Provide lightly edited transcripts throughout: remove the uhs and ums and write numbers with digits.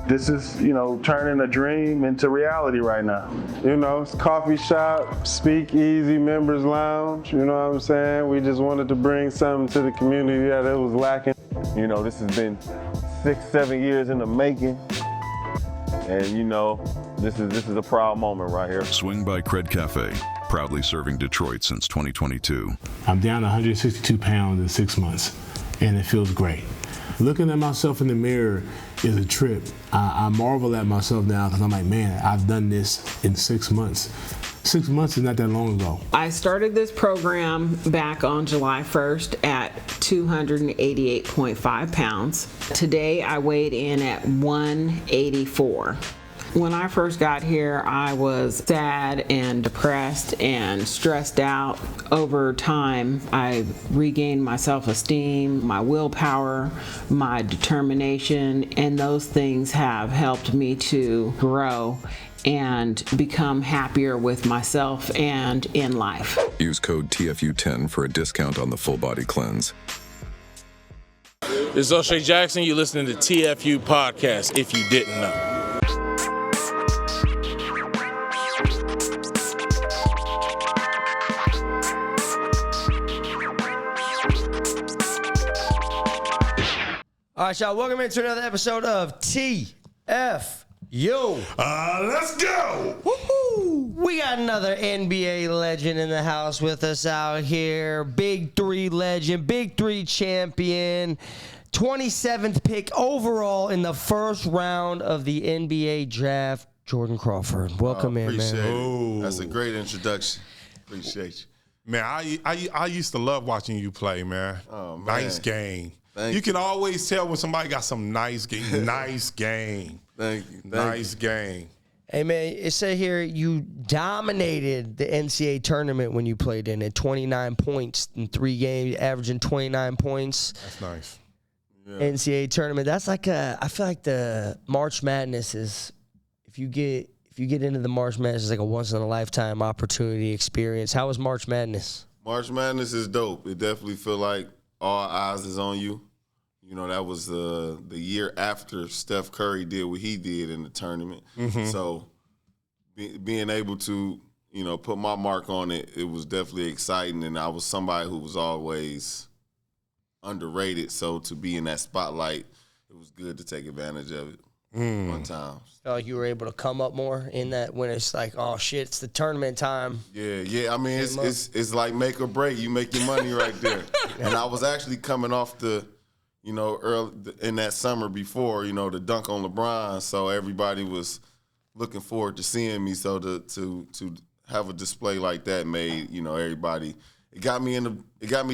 this is, turning a dream into reality right now. It's coffee shop, speak easy, members lounge, you know what I'm saying? We just wanted to bring something to the community that it was lacking. This has been 6-7 years in the making. And this is a proud moment right here. Swing by Cred Cafe, proudly serving Detroit since 2022. I'm down 162 pounds in 6 months, and it feels great. Looking at myself in the mirror is a trip. I marvel at myself now because I'm like, man, I've done this in 6 months. 6 months is not that long ago. I started this program back on July 1st at 288.5 pounds. Today I weighed in at 184. When I first got here, I was sad and depressed and stressed out. Over time, I regained my self-esteem, my willpower, my determination, and those things have helped me to grow and become happier with myself and in life. Use code TFU10 for a discount on the full body cleanse. This is O'Shea Jackson. You're listening to TFU Podcast, if you didn't know. All right, y'all, welcome into another episode of TFU. Let's go! Woohoo! We got another NBA legend in the house with us out here. BIG3 legend, BIG3 champion, 27th pick overall in the first round of the NBA draft, Jordan Crawford. Welcome in, man. Appreciate it. That's a great introduction. Appreciate you. Man, I used to love watching you play, man. Oh, man. Nice game. Thank you can always tell when somebody got some nice game. Nice game. Thank you. Nice game. Hey, man, it said here you dominated the NCAA tournament when you played in it. 29 points in 3 games, averaging 29 points. That's nice. Yeah. NCAA tournament. That's like I feel like the March Madness is, if you get into the March Madness, it's like a once-in-a-lifetime opportunity experience. How was March Madness? March Madness is dope. It definitely feel like all eyes is on you. That was the year after Steph Curry did what he did in the tournament. Mm-hmm. So being able to, put my mark on it, it was definitely exciting. And I was somebody who was always underrated. So to be in that spotlight, it was good to take advantage of it one time. Felt like you were able to come up more in that when it's like, oh, shit, it's the tournament time. Yeah. I mean, it's like make or break. You make your money right there. And I was actually coming off the – early in that summer before, the dunk on LeBron, so everybody was looking forward to seeing me. So to have a display like that made, everybody. It got me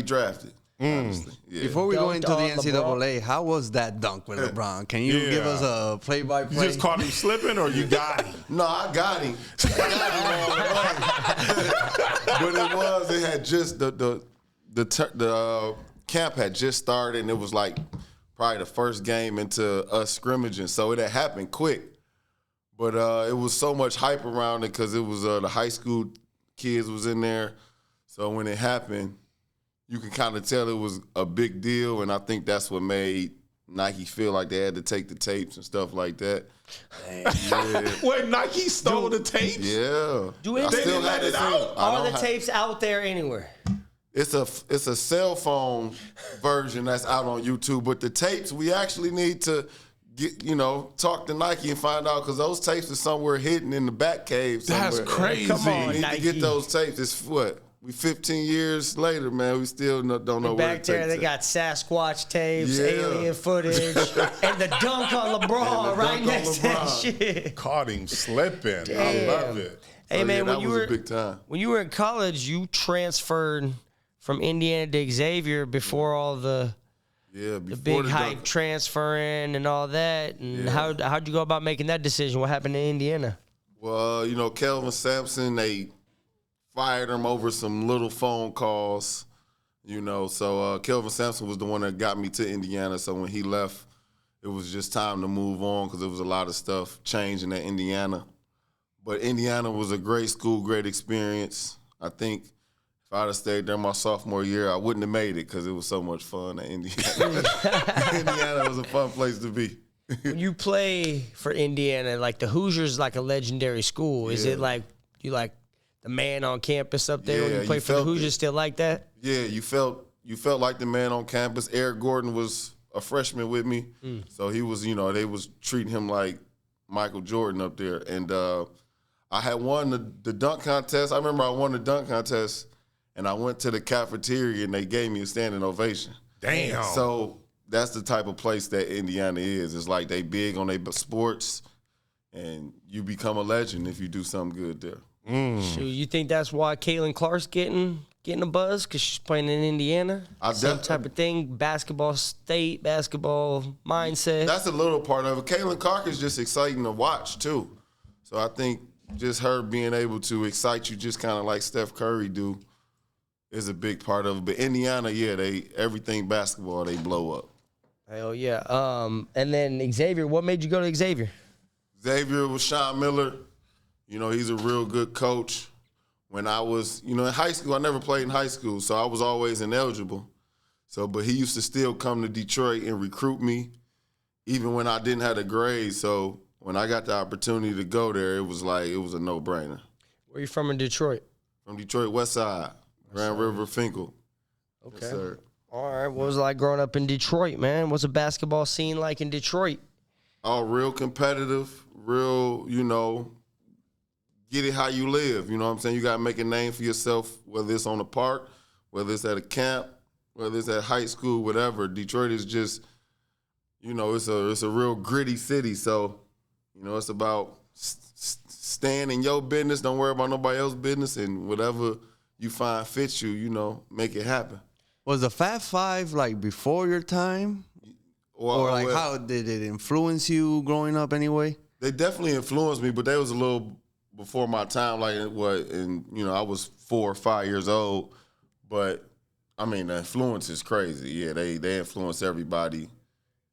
drafted. Honestly. Yeah. Before we go into the NCAA, how was that dunk with LeBron? Can you give us a play-by-play? You just caught him slipping, or you got him? No, I got him. But it had just the camp had just started, and it was like probably the first game into us scrimmaging, so it had happened quick. But it was so much hype around it because it was the high school kids was in there. So when it happened, you can kind of tell it was a big deal, and I think that's what made Nike feel like they had to take the tapes and stuff like that. Yeah. Wait, Nike stole the tapes? Yeah. They still had it out. Are the tapes out there anywhere? It's a cell phone version that's out on YouTube, but the tapes we actually need to get, talk to Nike and find out because those tapes are somewhere hidden in the back cave somewhere. That's crazy. Come on, we need Nike. to get those tapes. It's what? We 15 years later, man. We still don't know where back there, they got Sasquatch tapes, alien footage, and the dunk on LeBron right next to that shit. Caught him slipping. Damn. I love it. Hey, So, man, that was a big time. When you were in college, you transferred from Indiana to Xavier before all the big hype transferring and all that. And how'd you go about making that decision? What happened in Indiana? Well, Kelvin Sampson, they fired him over some little phone calls, So Kelvin Sampson was the one that got me to Indiana. So when he left, it was just time to move on because there was a lot of stuff changing at Indiana. But Indiana was a great school, great experience. I think if I'd have stayed there my sophomore year, I wouldn't have made it because it was so much fun at Indiana. Indiana was a fun place to be. When you play for Indiana, like the Hoosiers, like a legendary school. Is it like you like the man on campus up there when you play for the Hoosiers? Still like that? Yeah, you felt like the man on campus. Eric Gordon was a freshman with me, so he was, they was treating him like Michael Jordan up there. And I had won the dunk contest. I remember I won the dunk contest, and I went to the cafeteria, and they gave me a standing ovation. Damn. So that's the type of place that Indiana is. It's like they big on their sports, and you become a legend if you do something good there. Shoot, you think that's why Caitlin Clark's getting a buzz because she's playing in Indiana? Same type of thing, basketball state, basketball mindset. That's a little part of it. Caitlin Clark is just exciting to watch, too. So I think just her being able to excite you just kind of like Steph Curry do is a big part of it. But Indiana, everything basketball, they blow up. Hell yeah. And then Xavier, what made you go to Xavier? Xavier was Sean Miller. He's a real good coach. When I was, in high school, I never played in high school, so I was always ineligible. But he used to still come to Detroit and recruit me, even when I didn't have a grade. So when I got the opportunity to go there, it was a no-brainer. Where you from in Detroit? From Detroit, West Side, Grand River, Finkel. Okay. Yes, sir. All right. What was it like growing up in Detroit, man? What's the basketball scene like in Detroit? Oh, real competitive, real, get it how you live. You know what I'm saying? You got to make a name for yourself, whether it's on the park, whether it's at a camp, whether it's at high school, whatever. Detroit is just, it's a real gritty city. So, it's about staying in your business. Don't worry about nobody else's business. And whatever you find fits you, make it happen. Was the Fab Five like before your time? How did it influence you growing up anyway? They definitely influenced me, but they was a little before my time, I was 4 or 5 years old, but I mean the influence is crazy. Yeah, they influence everybody.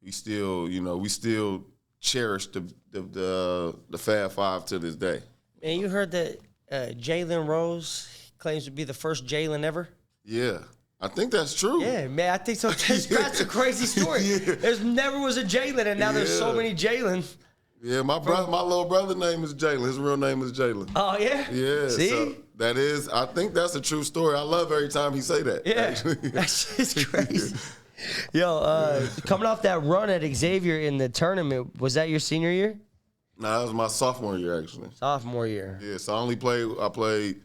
We still, we still cherish the Fab Five to this day. Man, you heard that Jalen Rose claims to be the first Jalen ever? Yeah. I think that's true. Yeah, man, I think so. That's a crazy story. There's never was a Jalen, and now there's so many Jalen. Yeah, my little brother's name is Jalen. His real name is Jalen. Oh, yeah? Yeah. See? So I think that's a true story. I love every time he say that. Yeah. That's just crazy. Yo, coming off that run at Xavier in the tournament, was that your senior year? No, that was my sophomore year, actually. Sophomore year. Yeah, so I played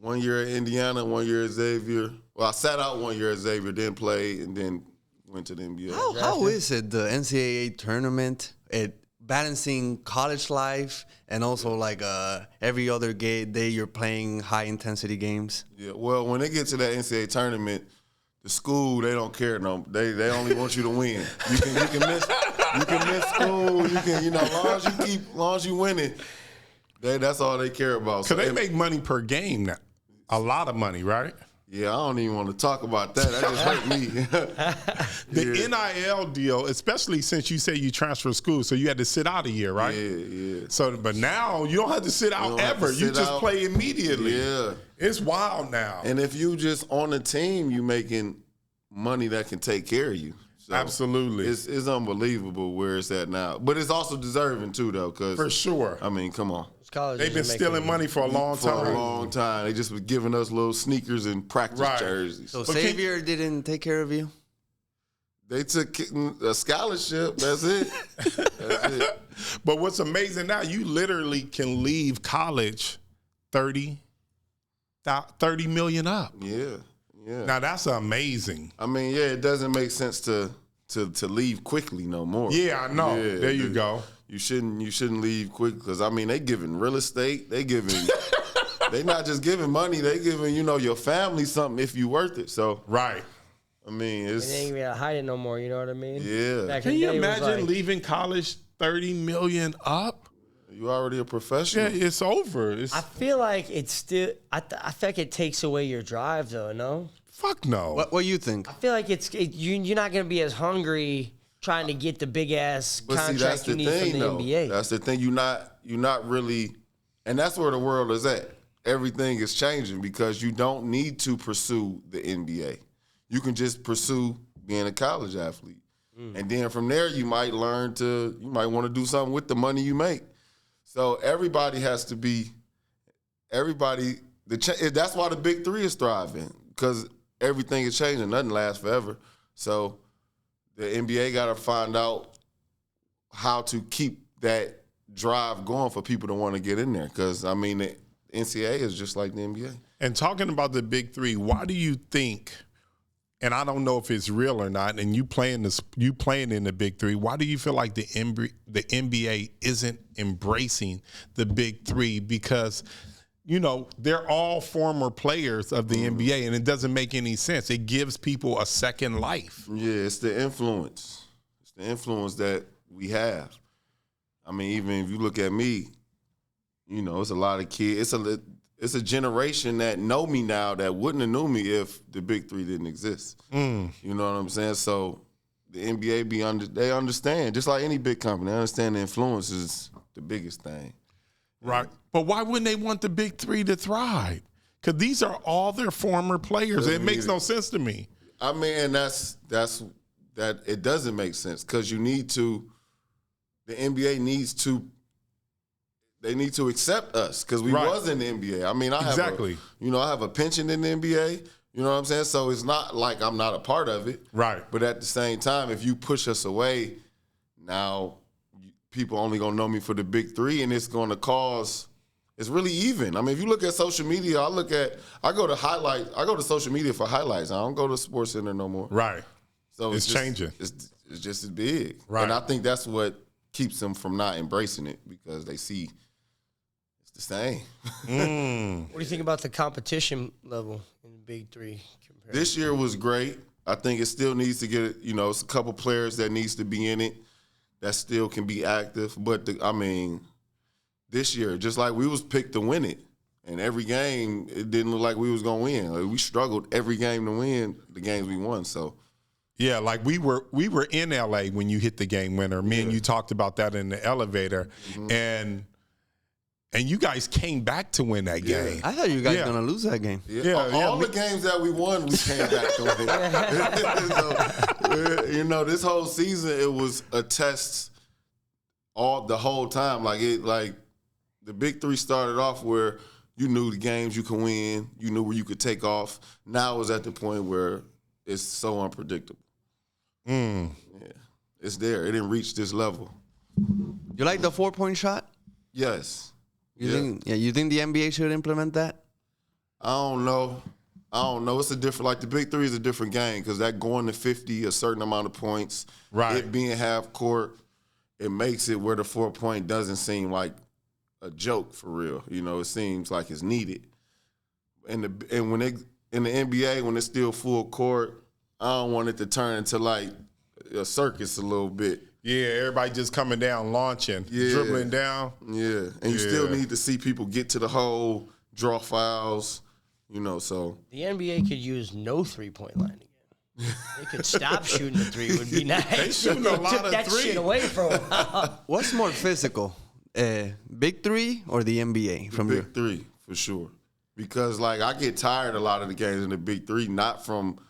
1 year at Indiana, 1 year at Xavier. Well, I sat out 1 year at Xavier, then played, and then went to the NBA. How is it, the NCAA tournament? Balancing college life and also like every other day you're playing high intensity games? Yeah, well, when they get to that NCAA tournament, the school, they don't care. No, they only want you to win. You can miss school. You can, as long as you winning, that's all they care about. So they make money per game now. A lot of money, right? Yeah, I don't even want to talk about that. That just hurt me. The NIL deal, especially since you say you transfer school, so you had to sit out a year, right? Yeah. So, but now you don't have to sit out ever. You just play immediately. Yeah. It's wild now. And if you just on the team, you making money that can take care of you. So absolutely. It's unbelievable where it's at now. But it's also deserving, too, though. For sure. I mean, come on. They've been stealing money for a long time. For a long time. They just were giving us little sneakers and practice jerseys. So Xavier didn't take care of you? They took a scholarship. That's it. That's it. But what's amazing now, you literally can leave college 30 million up. Yeah. Now that's amazing. I mean, it doesn't make sense to leave quickly no more. Yeah, I know. Yeah, there you go. You shouldn't leave quick because I mean they giving real estate. They giving. They not just giving money. They giving your family something if you worth it. So right. I mean it's. They ain't even gotta hide it no more. You know what I mean? Yeah. Can you imagine leaving college 30 million up? You already a professional. Yeah, it's over. I feel like it's still. I feel like it takes away your drive though. No. Fuck no. What do you think? I feel like you're not gonna be as hungry trying to get the big ass contract you need from the NBA. That's the thing. You're not really, and that's where the world is at. Everything is changing because you don't need to pursue the NBA. You can just pursue being a college athlete. And then from there, you might want to do something with the money you make. So everybody has to be, that's why the Big Three is thriving, because everything is changing. Nothing lasts forever. So the NBA got to find out how to keep that drive going for people to want to get in there. Because, I mean, the NCAA is just like the NBA. And talking about the Big Three, why do you think, and I don't know if it's real or not, and you playing in the Big Three, why do you feel like the NBA isn't embracing the Big Three? Because, you know, they're all former players of the NBA, and it doesn't make any sense. It gives people a second life. Yeah, it's the influence. It's the influence that we have. I mean, even if you look at me, you know, it's a lot of kids. It's a generation that know me now that wouldn't have knew me if the Big Three didn't exist. You know what I'm saying? So the NBA they understand, just like any big company, they understand the influence is the biggest thing. Right. But why wouldn't they want the Big Three to thrive? Because these are all their former players. It makes no sense to me. I mean, that's it doesn't make sense, because the NBA needs to. They need to accept us, because we was in the NBA. I mean, I have a pension in the NBA. You know what I'm saying? So it's not like I'm not a part of it. Right. But at the same time, if you push us away, now people only going to know me for the Big Three, and it's going to cause – it's really even. I mean, if you look at social media, I go to social media for highlights. I don't go to Sports Center no more. Right. So it's changing. It's just as big. Right. And I think that's what keeps them from not embracing it, because they see – the same. What do you think about the competition level in the Big Three? This year was great. I think it still needs to get, it's a couple players that needs to be in it that still can be active. But, this year, just like we was picked to win it, and every game, it didn't look like we was going to win. Like, we struggled every game to win the games we won, so. Yeah, like we were in L.A. when you hit the game winner. Me and you talked about that in the elevator, and you guys came back to win that game. I thought you guys were going to lose that game. All the games that we won, we came back to win. So, this whole season, it was a test the whole time. Like the Big Three started off where you knew the games you could win, you knew where you could take off. Now it's at the point where it's so unpredictable. Yeah, it's there. It didn't reach this level. You like the 4-point shot? Yes. You think the NBA should implement that? I don't know. It's a different, like the Big Three is a different game, because that going to 50, a certain amount of points, it being half court, it makes it where the 4-point doesn't seem like a joke for real. It seems like it's needed. And when in the NBA, when it's still full court, I don't want it to turn into like a circus a little bit. Yeah, everybody just coming down, launching, dribbling down. Yeah, and you still need to see people get to the hole, draw fouls, so. The NBA could use no 3-point line again. They could stop shooting the three. It would be nice. They shooting a lot of that three. Shit away for a while. What's more physical, Big Three or the NBA? Big Three, for sure. Because, I get tired a lot of the games in the Big Three, not from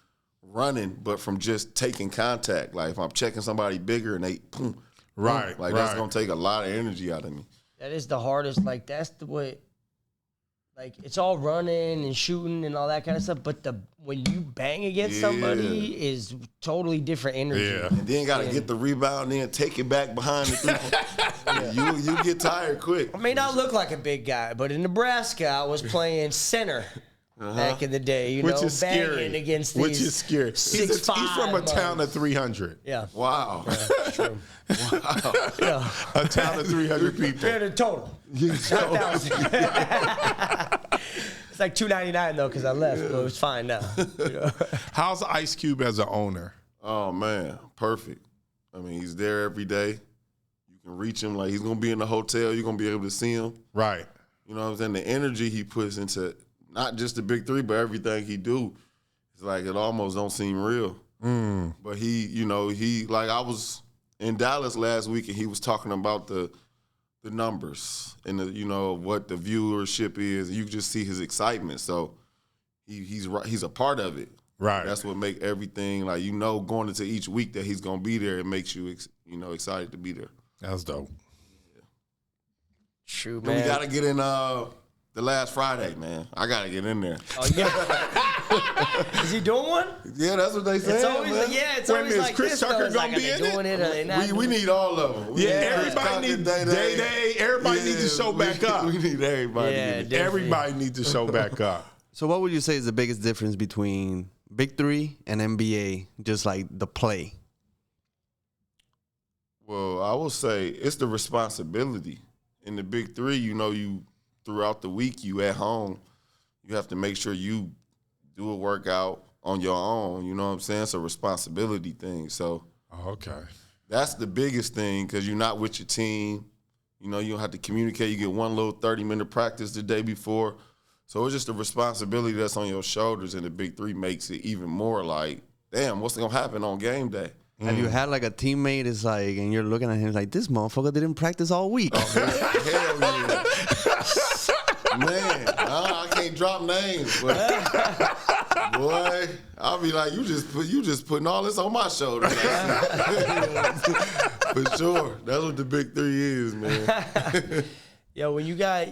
running, but from just taking contact. Like, if I'm checking somebody bigger and they, boom. Right, that's going to take a lot of energy out of me. That is the hardest. That's the way. It's all running and shooting and all that kind of stuff, but when you bang against somebody is totally different energy. Yeah. And then got to get the rebound, then take it back behind the 3-point. You get tired quick. I may not look like a big guy, but in Nebraska, I was playing center back in the day. Which is scary. Against these Which is scary. He's from a town of 300. Yeah. Wow. Yeah, that's true. Wow. A town of 300 people. 300 total. It's like $2.99 though, because I left, but it's fine now. How's Ice Cube as an owner? Oh man, perfect. I mean, he's there every day. You can reach him. Like, he's gonna be in the hotel. You're gonna be able to see him. Right. You know what I'm saying? The energy he puts into not just the Big Three, but everything he do, it's like it almost don't seem real. But he I was in Dallas last week, and he was talking about the numbers and what the viewership is. You just see his excitement. So he's a part of it. Right. That's what make everything, like, going into each week that he's going to be there, it makes you, excited to be there. That's dope. True, Then man. we got to get in the last Friday, man. I got to get in there. Oh, yeah. Is he doing one? Yeah, that's what they say. It's always man. it's Wait a always minute, like Chris this. Tucker Though. It's gonna like, be are they in doing it? Are they not? We need all of them. Yeah, everybody needs Day. Everybody needs to show back up. We need everybody. Yeah, in it. definitely. Everybody needs to show back up. So what would you say is the biggest difference between Big 3 and NBA, just like the play? Well, I will say it's the responsibility. In the Big 3, you throughout the week, you at home, you have to make sure you do a workout on your own. You know what I'm saying? It's a responsibility thing. So Okay. that's the biggest thing because you're not with your team. You don't have to communicate. You get one little 30-minute practice the day before. So it's just a responsibility that's on your shoulders, and the Big 3 makes it even more like, damn, what's going to happen on game day? Have you had like a teammate is like, and you're looking at him like, this motherfucker didn't practice all week? Hell yeah. Man, I can't drop names, but boy, I'll be like, you just putting all this on my shoulders. For sure. That's what the Big 3 is, man. Yo, when you got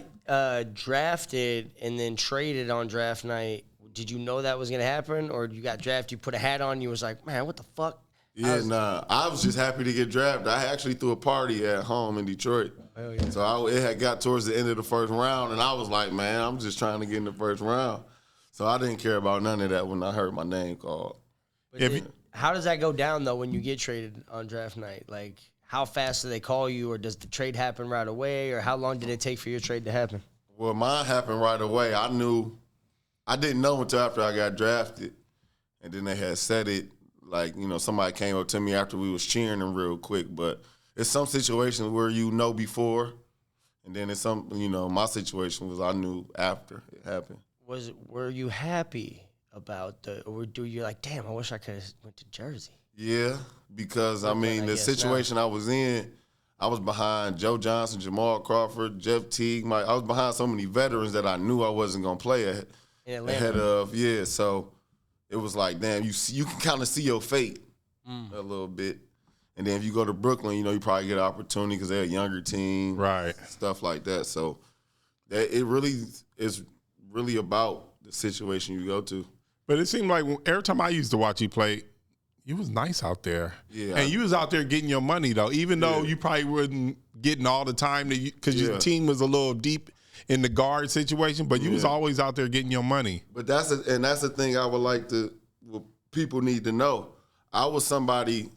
drafted and then traded on draft night, did you know that was going to happen? Or you got drafted, you put a hat on, you was like, man, what the fuck? Yeah, I was just happy to get drafted. I actually threw a party at home in Detroit. Oh, yeah. So it had got towards the end of the first round, and I was like, man, I'm just trying to get in the first round. So I didn't care about none of that when I heard my name called. How does that go down, though, when you get traded on draft night? Like, how fast do they call you, or does the trade happen right away, or how long did it take for your trade to happen? Well, mine happened right away. I didn't know until after I got drafted, and then they had said it. Like, somebody came up to me after we was cheering them real quick. But it's some situations where before, and then it's some, my situation was I knew after it happened. Were you happy about or do you like, damn, I wish I could have went to Jersey? Yeah, because, the situation I was in, I was behind Joe Johnson, Jamal Crawford, Jeff Teague. I was behind so many veterans that I knew I wasn't going to play ahead of. Yeah, so it was like, damn, you can kind of see your fate a little bit. And then if you go to Brooklyn, you probably get an opportunity because they're a younger team. Right. Stuff like that. So it really is really about the situation you go to. But it seemed like every time I used to watch you play, you was nice out there. Yeah. And you was out there getting your money, though, even though you probably wasn't getting all the time because your team was a little deep in the guard situation, but you was always out there getting your money. But that's the thing I would like people need to know. I was somebody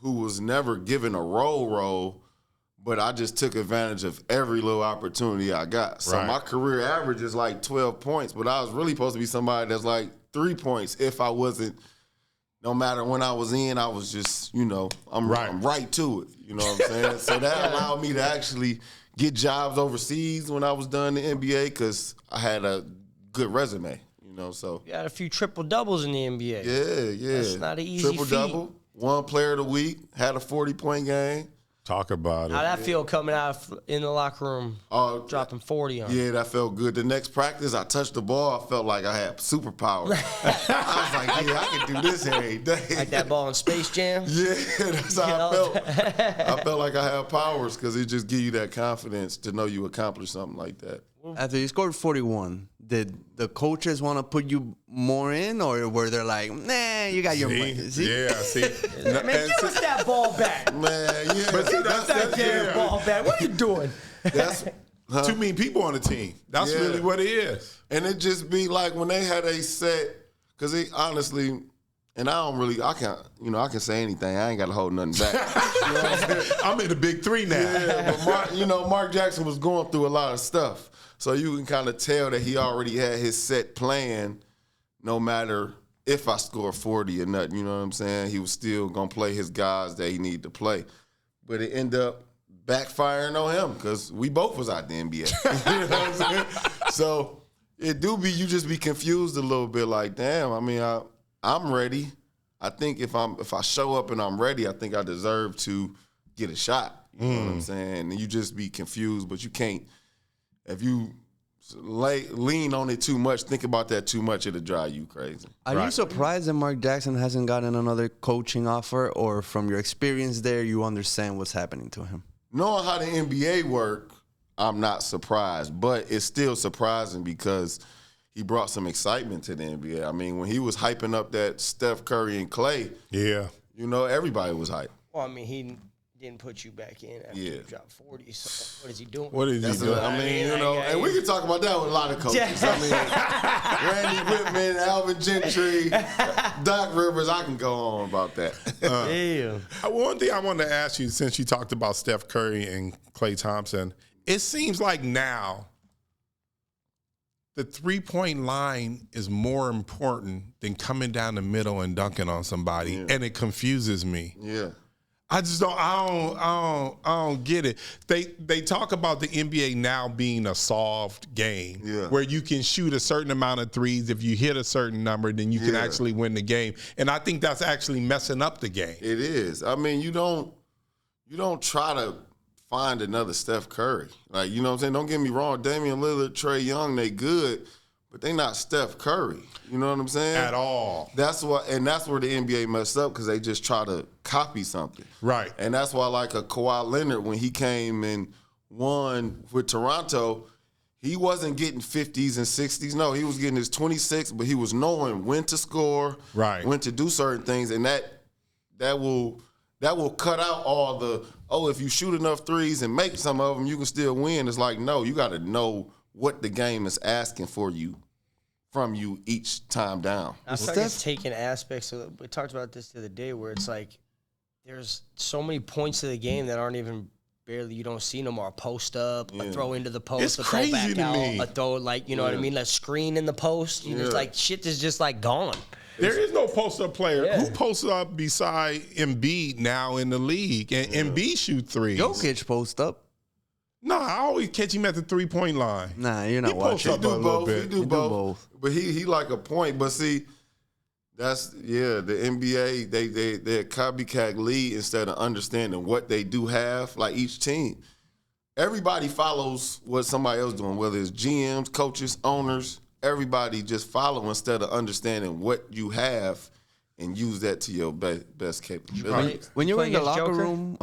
who was never given a role, but I just took advantage of every little opportunity I got. So my career average is like 12 points, but I was really supposed to be somebody that's like 3 points if I wasn't. No matter when I was in, I was just, I'm right to it. You know what I'm saying? So that allowed me to actually get jobs overseas when I was done in the NBA because I had a good resume, so. You had a few triple-doubles in the NBA. Yeah. That's not an easy Triple-double, one player of the week, had a 40-point game. Talk about it. How'd that feel coming out in the locker room, dropping 40 on Yeah, that felt good. The next practice, I touched the ball. I felt like I had superpowers. I was like, yeah, I can do this every day. Like that ball in Space Jam? Yeah, that's how I felt. I felt like I had powers because it just gives you that confidence to know you accomplished something like that. After you scored 41, did the coaches want to put you more in, or were they like, nah, you got your money? See? Yeah, see. Man, give us that ball back. Man, yeah. But see, That's that damn ball back. What are you doing? That's too many people on the team. That's really what it is. And it just be like when they had a set, because honestly, and I can say anything. I ain't got to hold nothing back. You know what I'm saying? I'm in the Big 3 now. Yeah, but Mark Jackson was going through a lot of stuff. So you can kind of tell that he already had his set plan no matter if I score 40 or nothing. You know what I'm saying? He was still going to play his guys that he needed to play. But it ended up backfiring on him because we both was out the NBA. You know what I'm saying? So you just be confused a little bit like, damn, I'm ready. I think if I show up and I'm ready, I think I deserve to get a shot. You know what I'm saying? And you just be confused, but you can't. If you lean on it too much, think about that too much, it'll drive you crazy. Are you surprised that Mark Jackson hasn't gotten another coaching offer, or from your experience there, you understand what's happening to him? Knowing how the NBA work, I'm not surprised, but it's still surprising because he brought some excitement to the NBA. I mean, when he was hyping up that Steph Curry and Clay, everybody was hyped. Well, I mean, he didn't put you back in after you dropped 40. So what is he doing? What is he doing? I mean, and we can talk about that with a lot of coaches. I mean, Randy Whitman, Alvin Gentry, Doc Rivers, I can go on about that. One thing I wanted to ask you, since you talked about Steph Curry and Klay Thompson, it seems like now the three-point line is more important than coming down the middle and dunking on somebody, and it confuses me. Yeah. I just don't. I don't get it. They talk about the NBA now being a solved game, where you can shoot a certain amount of threes. If you hit a certain number, then you can actually win the game. And I think that's actually messing up the game. It is. I mean, you don't try to find another Steph Curry. Like, you know what I'm saying? Don't get me wrong. Damian Lillard, Trae Young, they good, but they not Steph Curry. You know what I'm saying? At all. That's where the NBA messed up, because they just try to copy something. Right. And that's why, like, a Kawhi Leonard, when he came and won with Toronto, he wasn't getting 50s and 60s. No, he was getting his 26, but he was knowing when to score, when to do certain things, and that will cut out all the, if you shoot enough threes and make some of them, you can still win. It's like, no, you got to know what the game is asking from you each time down. I feel like it's taking aspects of, we talked about this the other day, where it's like there's so many points of the game that aren't even barely, you don't see no more. A post up, a throw into the post, it's a throw back out, me. a throw, like, you know what I mean? A screen in the post. You just like, shit is just like gone. There is no post-up player. Who posts up beside Embiid now in the league? And Embiid shoot threes. Jokic post up. No, I always catch him at the three-point line. Nah, you're not watching. He do both. But he like a point. But see, that's the NBA. They're a copycat league instead of understanding what they do have. Like each team, everybody follows what somebody else doing. Whether it's GMs, coaches, owners, everybody just follow instead of understanding what you have and use that to your best capability. When you're in the locker room,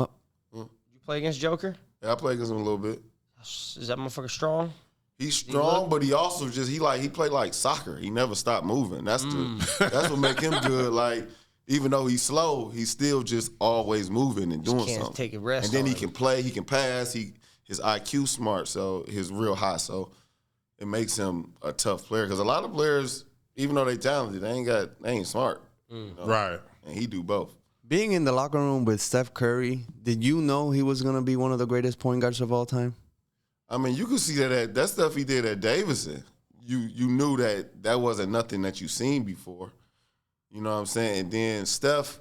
you play against Joker? Yeah, I play against him a little bit. Is that motherfucker strong? He's strong, but he also he played like soccer. He never stopped moving. That's what make him good. Like, even though he's slow, he's still just always moving and doing something. Take a rest. And then he can play, he can pass, his IQ smart, so he's real high. So it makes him a tough player. Because a lot of players, even though they talented, they ain't smart. You know? Right. And he do both. Being in the locker room with Steph Curry, did you know he was going to be one of the greatest point guards of all time? I mean, you could see that stuff he did at Davidson. You knew that wasn't nothing that you seen before. You know what I'm saying? And then Steph,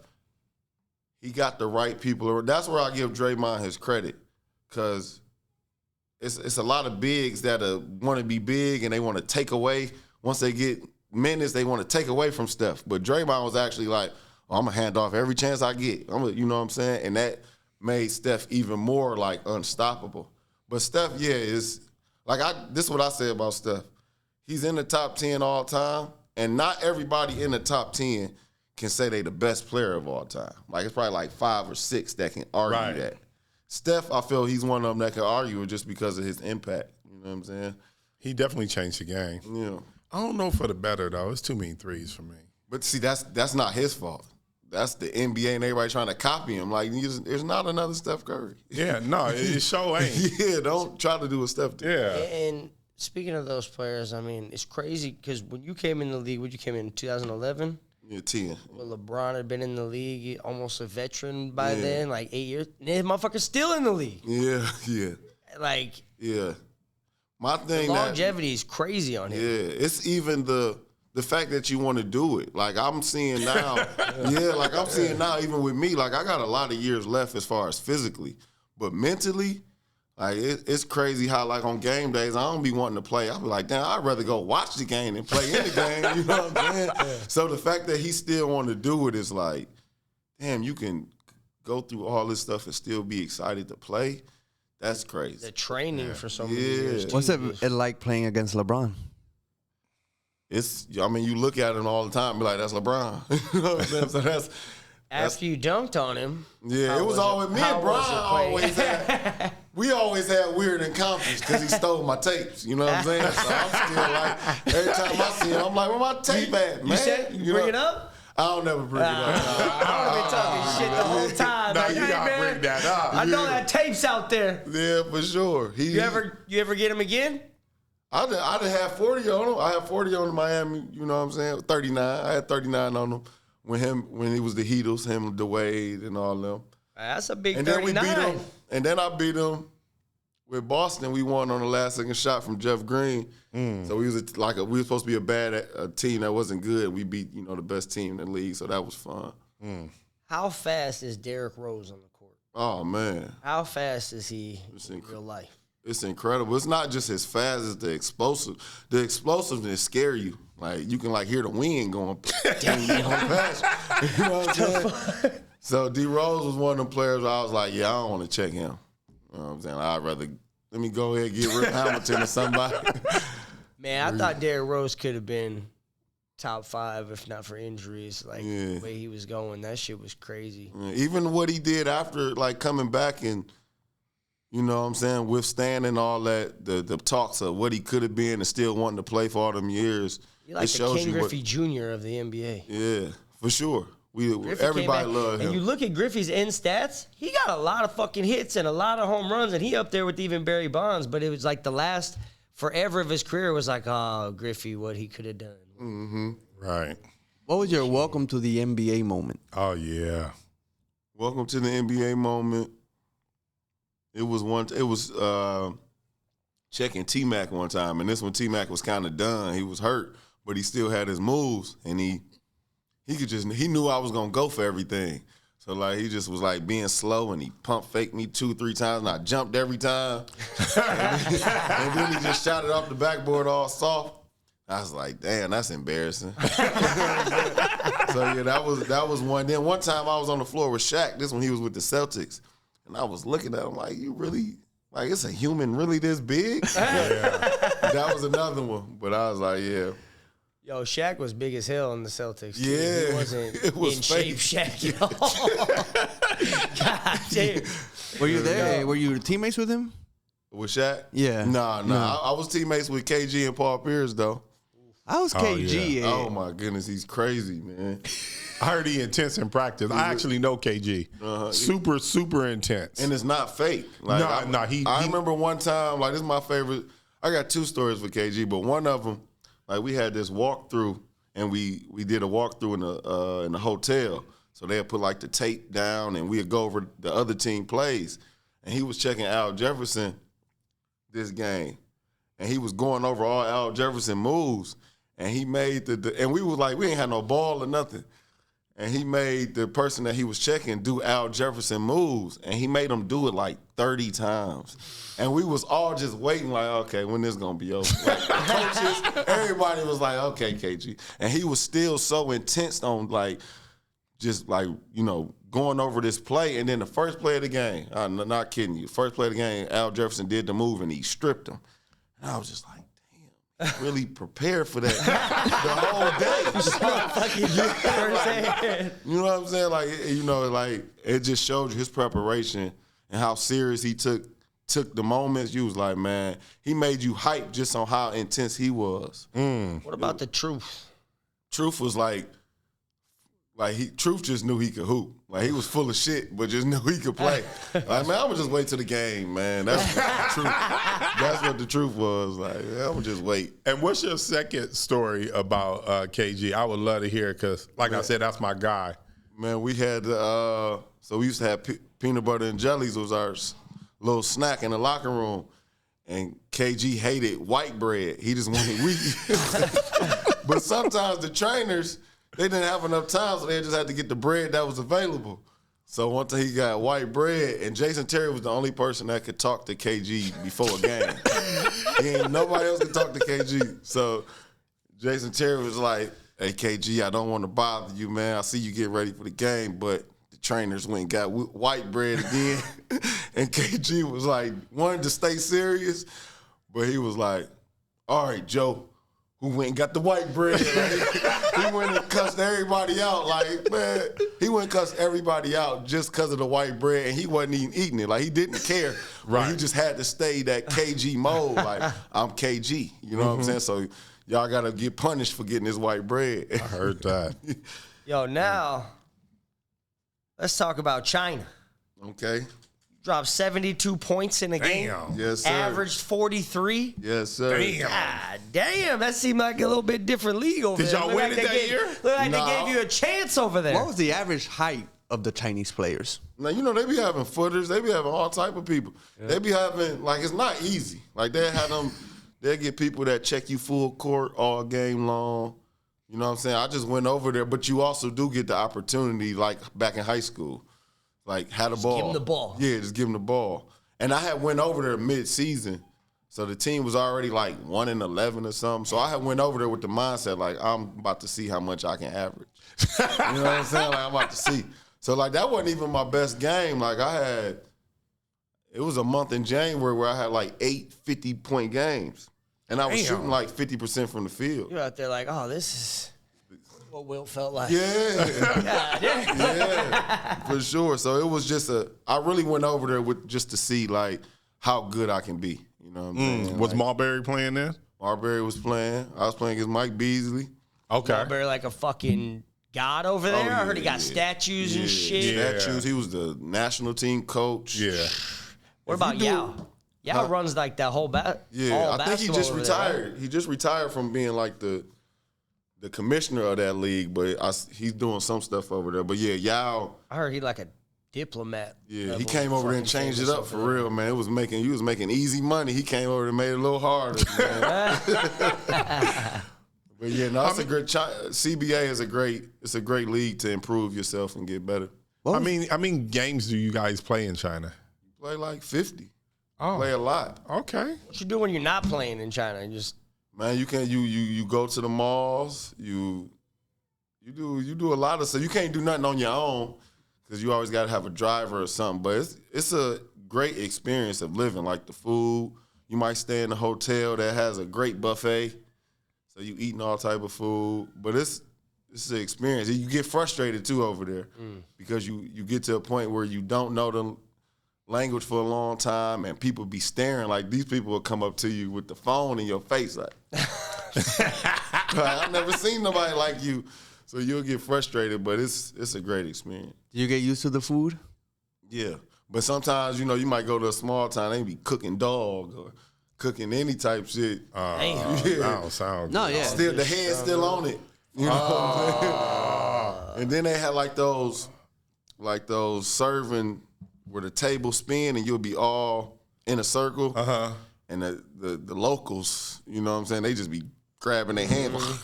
he got the right people. That's where I give Draymond his credit, because it's a lot of bigs that want to be big and they want to take away. Once they get minutes, they want to take away from Steph. But Draymond was actually like, I'm going to hand off every chance I get. You know what I'm saying? And that made Steph even more, like, unstoppable. But Steph, is like, this is what I say about Steph. He's in the top 10 all time, and not everybody in the top 10 can say they the best player of all time. Like, it's probably like 5 or 6 that can argue that. Steph, I feel he's one of them that can argue it just because of his impact. You know what I'm saying? He definitely changed the game. Yeah. I don't know for the better, though. It's too many threes for me. But see, that's not his fault. That's the NBA and everybody trying to copy him. Like, there's not another Steph Curry. Yeah, no, it sure ain't. Don't try to do a Steph thing. Yeah. And speaking of those players, I mean, it's crazy because when you came in the league, you came in 2011? Yeah, 10. Well, LeBron had been in the league, almost a veteran by then, like 8 years. And this motherfucker's still in the league. Yeah. Like, my thing, the longevity is crazy on him. Yeah, it's even the fact that you want to do it. Like, I'm seeing now, I'm seeing now, even with me, like, I got a lot of years left as far as physically. But mentally, like, it's crazy how, like, on game days, I don't be wanting to play. I'll be like, damn, I'd rather go watch the game than play in the game. You know what I'm saying? So the fact that he still want to do it is like, damn, you can go through all this stuff and still be excited to play. That's crazy. The training for so many years. Too. What's it like playing against LeBron? I mean, you look at him all the time and be like, that's LeBron. You know what I'm saying? So that's After you dunked on him. Yeah, it was always me and Brian we always had weird encounters because he stole my tapes. You know what I'm saying? So I'm still like, every time I see him, I'm like, where my tape at, man? You said you bring it up? I don't never bring it up. I've been talking shit the whole time. No, like, you gotta bring that up. I know that tape's out there. Yeah, for sure. You ever get him again? I done had 40 on him. I had 40 on him in Miami, you know what I'm saying? 39. I had 39 on him when he was the Heatles, him, DeWade, and all them. That's a big and 39. Then we beat him. And then I beat him with Boston. We won on the last second shot from Jeff Green. So we was we were supposed to be a bad team that wasn't good. We beat the best team in the league, so that was fun. How fast is Derrick Rose on the court? Oh man, how fast is he in real life? It's incredible. It's not just as fast as the explosive. The explosiveness scare you. Like you can hear the wind going. Dang, past you. You know what I'm saying? So D Rose was one of them players where I was like, yeah, I don't want to check him. You know what I'm saying? I'd rather let me go ahead and get Rip Hamilton or somebody. Man, I thought Derrick Rose could have been top 5 if not for injuries. The way he was going, that shit was crazy. Yeah, even what he did after coming back and you know what I'm saying, withstanding all that, the talks of what he could have been and still wanting to play for all them years. He like the King Griffey Jr. of the NBA. Yeah, for sure. Everybody loved him. And you look at Griffey's end stats, he got a lot of fucking hits and a lot of home runs, and he up there with even Barry Bonds, but it was like the last forever of his career was like, oh, Griffey, what he could have done. Mm-hmm. Right. What was your welcome to the NBA moment? Oh, yeah. Welcome to the NBA moment. It was checking T-Mac one time, and this one T-Mac was kind of done. He was hurt, but he still had his moves, and he knew I was gonna go for everything. So he just was being slow, and he pump faked me 2-3 times, and I jumped every time. and then he just shot it off the backboard all soft. I was like, damn, that's embarrassing. So yeah, that was one. Then one time I was on the floor with Shaq. This when he was with the Celtics. And I was looking at him like, you really, it's a human really this big? That was another one. But I was like, yeah. Yo, Shaq was big as hell in the Celtics. Too. Yeah. He wasn't it was in fake. shape Shaq, yo. God damn. Were you there? Were you teammates with him? With Shaq? Yeah. Nah. I was teammates with KG and Paul Pierce, though. I was KG. Yeah. Oh, my goodness. He's crazy, man. I heard he intense in practice. I actually know KG. Super intense. And it's not fake. I remember one time, this is my favorite. I got 2 stories with KG, but one of them, we had this walkthrough, and we did a walkthrough in the hotel. So they'd put the tape down, and we'd go over the other team plays. And he was checking Al Jefferson this game, and he was going over all Al Jefferson moves, and he made and we was we ain't had no ball or nothing. And he made the person that he was checking do Al Jefferson moves, and he made him do it 30 times. And we was all just waiting okay, when this gonna be over? The coaches, everybody was okay, KG. And he was still so intense on going over this play. And then the first play of the game, I'm not kidding you, first play of the game, Al Jefferson did the move and he stripped him. And I was just really prepared for that the whole day. You know what I'm saying? It just showed you his preparation and how serious he took the moments. You was like, man, he made you hype just on how intense he was. What about the Truth? Truth was Truth just knew he could hoop. He was full of shit, but just knew he could play. Man, I'm gonna just wait till the game, man. That's what the truth. That's what the truth was. I'm gonna just wait. And what's your second story about KG? I would love to hear because, I said, that's my guy. Man, we had so we used to have peanut butter and jellies was our little snack in the locker room, and KG hated white bread. He just wanted wheat. But sometimes the trainers, they didn't have enough time, so they just had to get the bread that was available. So one time he got white bread, and Jason Terry was the only person that could talk to KG before a game. Nobody else could talk to KG. So Jason Terry was like, hey, KG, I don't want to bother you, man. I see you get ready for the game, but the trainers went and got white bread again. And KG was like, wanted to stay serious, but he was like, all right, Joe, who went and got the white bread. Like, he went and cussed everybody out. Like, man, he went and cussed everybody out just because of the white bread, and he wasn't even eating it. Like, he didn't care. Right. But he just had to stay that KG mode. Like, I'm KG. You know what I'm saying? So y'all got to get punished for getting this white bread. I heard that. Yo, now, let's talk about China. Okay. Dropped 72 points in a game. Yes, sir. Averaged 43. Yes, sir. God damn, that seemed like a little bit different league over there. Did y'all win it that year? Look like they gave you a chance over there. What was the average height of the Chinese players? Now, you know, they be having footers. They be having all type of people. Yeah. They be having, like, it's not easy. Like, they have them, they get people that check you full court all game long. You know what I'm saying? I just went over there, but you also do get the opportunity, like, back in high school. Like, had the ball. Give him the ball. Yeah, just give him the ball. And I had went over there mid-season, so the team was already like 1-11 or something. So I had went over there with the mindset, like, I'm about to see how much I can average. You know what I'm saying? Like, I'm about to see. So, like, that wasn't even my best game. Like, it was a month in January where I had like 8 50-point games. And I was shooting like 50% from the field. You're out there like, oh, this is what Will felt like. Yeah. Yeah, for sure. So it was just I really went over there with just to see, like, how good I can be. You know what I'm saying? Was like, Marbury playing there? Marbury was playing. I was playing against Mike Beasley. Okay. Marbury like a fucking god over there. I heard he got statues and shit. Statues. He was the national team coach. Yeah. What about Yao? Yao runs like that whole Yeah, I think he just retired. There, right? He just retired from being like the commissioner of that league, but he's doing some stuff over there. But yeah, Yao. I heard he like a diplomat. Yeah, he came over there and changed it up for real, man. He was making easy money. He came over and made it a little harder, man. But yeah, no, it's a great. CBA is it's a great league to improve yourself and get better. How many games do you guys play in China? Play like 50. Oh, play a lot. Okay. What you do when you're not playing in China? Man, you go to the malls. You do a lot of stuff. You can't do nothing on your own because you always got to have a driver or something. But it's a great experience of living. Like the food, you might stay in a hotel that has a great buffet, so you eating all type of food. But it's an experience. You get frustrated too over there because you get to a point where you don't know the language for a long time, and people be staring. Like, these people will come up to you with the phone in your face, like, I've never seen nobody like you. So you'll get frustrated, but it's a great experience. Do you get used to the food? Yeah, but sometimes, you know, you might go to a small town, they be cooking dog or cooking any type shit. That don't sound good. Yeah. Still, the head's still on it. You know what I'm saying? And then they have like those serving where the table spin and you'll be all in a circle. And the locals, you know what I'm saying, they just be grabbing their hands,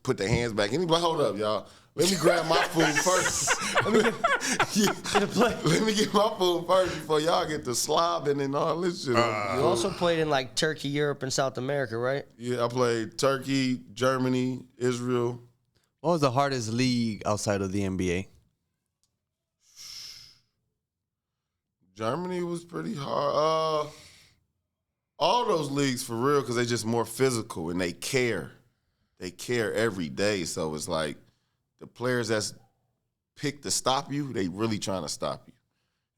put their hands back. And they be like, hold up, y'all. Let me grab my food first. Let me get my food first before y'all get the slobbing and all this shit. You also played in like Turkey, Europe, and South America, right? Yeah, I played Turkey, Germany, Israel. What was the hardest league outside of the NBA? Germany was pretty hard. All those leagues for real, because they just more physical and they care. They care every day. So it's like the players that's picked to stop you, they really trying to stop you.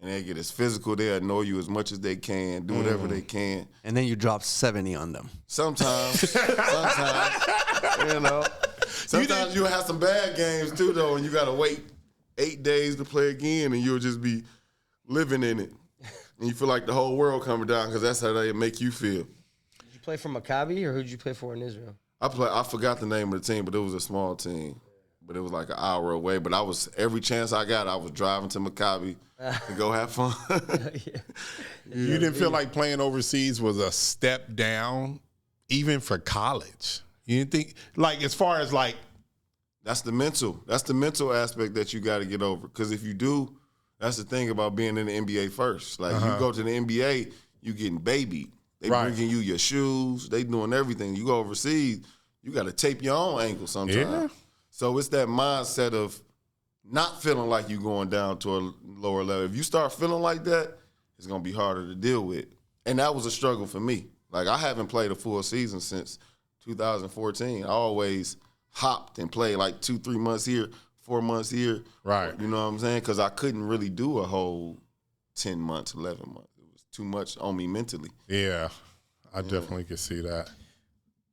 And they get as physical, they annoy you as much as they can, do whatever they can. And then you drop 70 on them. Sometimes. You know. Sometimes you'll have some bad games too, though, and you got to wait 8 days to play again, and you'll just be living in it. And you feel like the whole world coming down because that's how they make you feel. Did you play for Maccabi, or who did you play for in Israel? I forgot the name of the team, but it was a small team. But it was like an hour away. But every chance I got, I was driving to Maccabi to go have fun. You didn't feel like playing overseas was a step down, even for college? You didn't think, like, as far as like... That's the mental aspect that you got to get over. Because if you do, that's the thing about being in the NBA first. Like, you go to the NBA, you getting babied. They bringing you your shoes. They doing everything. You go overseas, you got to tape your own ankle sometimes. Yeah. So it's that mindset of not feeling like you going down to a lower level. If you start feeling like that, it's going to be harder to deal with. And that was a struggle for me. Like, I haven't played a full season since 2014. I always hopped and played like 2-3 months here, 4 months here. Right. You know what I'm saying? Because I couldn't really do a whole 10 months, 11 months. It was too much on me mentally. Yeah, I definitely could see that.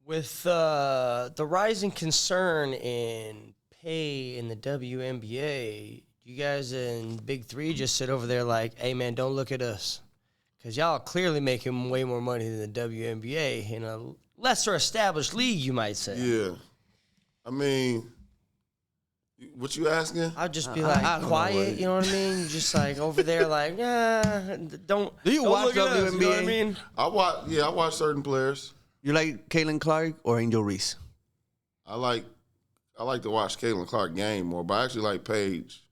With the rising concern in pay in the WNBA, you guys in Big 3 just sit over there like, hey, man, don't look at us. Because y'all are clearly making way more money than the WNBA in a lesser established league, you might say. Yeah. I mean, what you asking? I'd just be like, quiet, you know what I mean? You're just like over there like, don't Do you don't watch look at us, you know what I WNBA? mean? I watch certain players. You like Caitlin Clark or Angel Reese? I like to watch Caitlin Clark game more, but I actually like Paige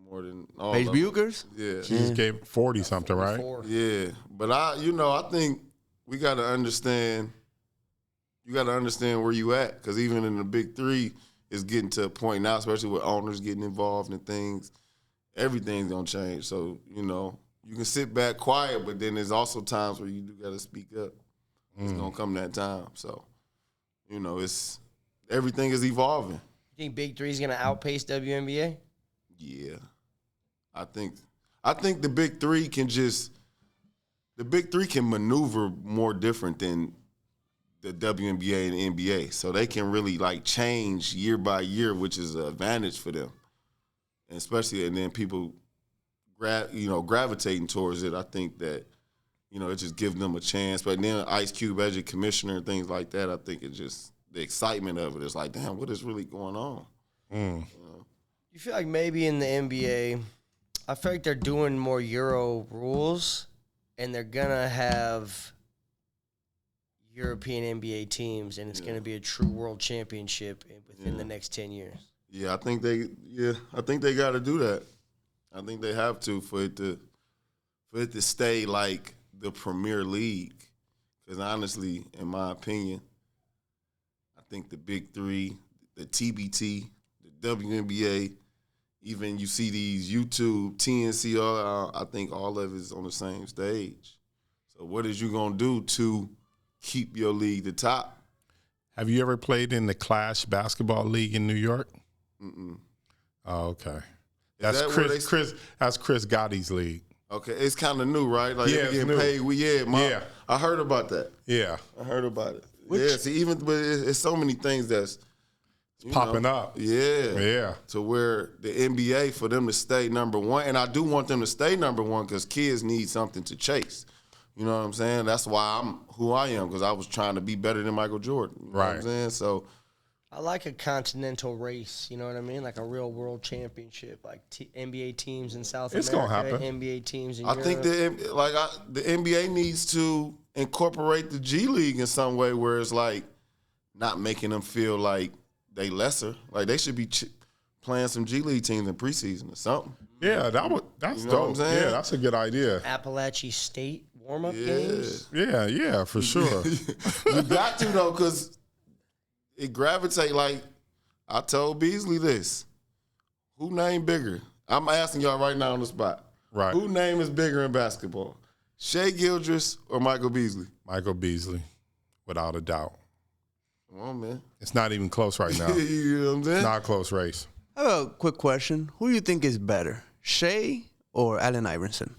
more than all Paige of them. Buchers? Yeah. She just gave 40-something, right? Yeah. But I think we got to understand, you got to understand where you at, because even in the Big 3, it's getting to a point now, especially with owners getting involved in things, everything's going to change. So, you can sit back quiet, but then there's also times where you do got to speak up. It's going to come that time. So, everything is evolving. You think Big 3 is going to outpace WNBA? Yeah. I think the Big 3 can maneuver more different than the WNBA and the NBA. So they can really change year by year, which is an advantage for them. And especially, and then people gravitating towards it. I think that, it just gives them a chance. But then Ice Cube as your commissioner and things like that, I think it just, the excitement of it is like, damn, what is really going on? You feel like maybe in the NBA, I feel like they're doing more Euro rules, and they're going to have European NBA teams, and it's going to be a true world championship within the next 10 years. Yeah, I think they got to do that. I think they have to for it to stay like the Premier League. Because honestly, in my opinion, I think the Big 3, the TBT, the WNBA, even you see these YouTube, TNC, I think all of it is on the same stage. So what is you going to do to keep your league the top? Have you ever played in the Clash Basketball League in New York? Mm-mm. Oh, okay. That's that Chris Gotti's league. Okay, it's kind of new, right? Like, Yeah, they it's getting new. paid. I heard about that. Yeah. I heard about it. But it's so many things that's popping up. Yeah. Yeah. To where the NBA, for them to stay number one, and I do want them to stay number one because kids need something to chase. You know what I'm saying? That's why I'm who I am, because I was trying to be better than Michael Jordan. You know what I'm saying? So I like a continental race, you know what I mean? Like a real world championship, like NBA teams in South It's America, gonna happen. NBA teams in I Europe. think the NBA needs to incorporate the G League in some way where it's like not making them feel like they lesser. Like they should be playing some G League teams in preseason or something. Yeah, that's You know what I'm dope. saying? Yeah, that's a good idea. Appalachian State warm-up games. Yeah, for sure. You got to, though, because it gravitate. Like, I told Beasley this. Who name bigger? I'm asking y'all right now on the spot. Right. Who name is bigger in basketball? Shai Gilgeous or Michael Beasley? Michael Beasley, without a doubt. Come on, man. It's not even close right now. You know what I'm saying? Not a close race. I have a quick question. Who do you think is better, Shea or Allen Iverson?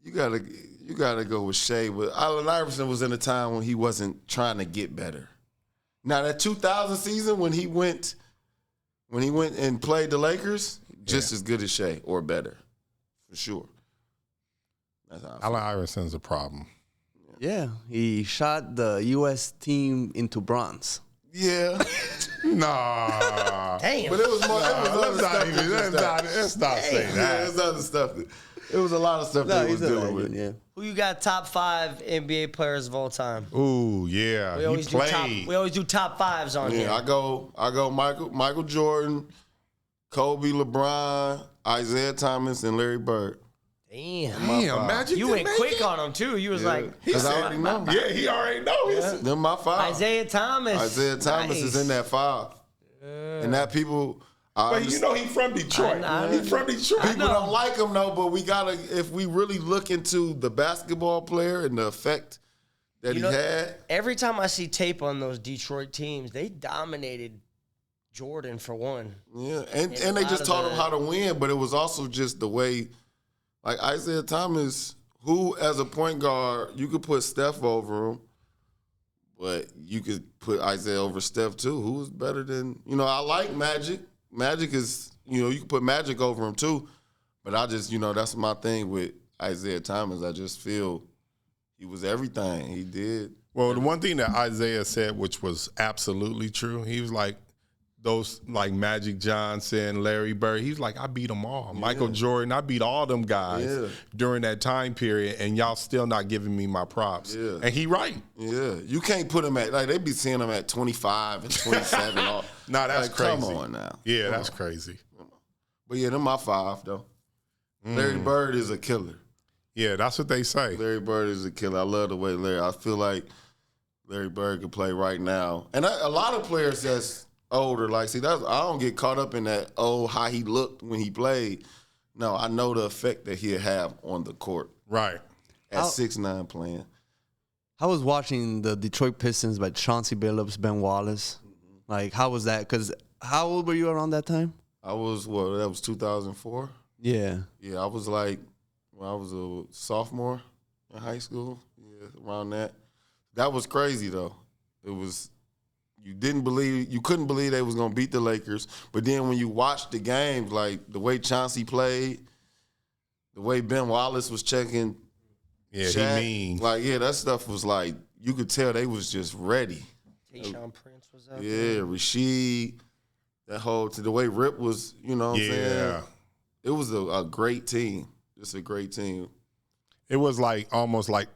You gotta go with Shai. But Allen Iverson was in a time when he wasn't trying to get better. Now that 2000 season when he went and played the Lakers, just as good as Shai or better, for sure. That's how I feel. Allen Iverson's a problem. Yeah, he shot the U.S. team into bronze. Yeah. Nah. Damn. But it was more. It was other stuff. Let's not say Yeah, that. it was other stuff. It was a lot of stuff that he was dealing with. Yeah. Who you got top 5 NBA players of all time? Ooh, yeah. We always He played. do top 5s on here. Yeah, I go Michael Jordan, Kobe, LeBron, Isaiah Thomas, and Larry Bird. Damn. Magic You didn't went make quick it? on him too. You was like, Because I already know. Yeah, he already knows. Them my 5. Isaiah Thomas. Isaiah Thomas is in that 5. And that people, But you know he's from Detroit. He's from Detroit. People don't like him though, but we gotta, if we really look into the basketball player and the effect that he had. Every time I see tape on those Detroit teams, they dominated Jordan for one. Yeah, and they just taught him how to win, but it was also just the way, like Isaiah Thomas, who as a point guard, you could put Steph over him, but you could put Isaiah over Steph too. Who's better than, I like Magic. Magic is, you can put Magic over him too, but I just, that's my thing with Isaiah Thomas. I just feel he was everything. He did. Well, the one thing that Isaiah said, which was absolutely true, he was like, those like Magic Johnson, Larry Bird, he's like, I beat them all. Michael Jordan, I beat all them guys during that time period, and y'all still not giving me my props. Yeah. And he right. Yeah, you can't put him at, like, they be seeing him at 25 and 27. Nah, that's like, crazy. Come on now. Yeah, that's crazy. But yeah, them my 5 though. Larry Bird is a killer. Yeah, that's what they say. Larry Bird is a killer. I love the way I feel like Larry Bird can play right now. And a lot of players that's older, like, I don't get caught up in that, how he looked when he played. No, I know the effect that he'll have on the court. Right. At 6'9" playing. I was watching the Detroit Pistons by Chauncey Billups, Ben Wallace. Like, how was that? Because how old were you around that time? I was, that was 2004? Yeah. Yeah, I was like, when I was a sophomore in high school, around that. That was crazy, though. It was, you couldn't believe they was going to beat the Lakers. But then when you watched the games, like the way Chauncey played, the way Ben Wallace was checking Shaq, he mean. Like, that stuff was like, you could tell they was just ready. Tayshaun Prince was out there. Rasheed, the way Rip was, you know what I'm saying? It was a great team. Just a great team. It was like almost like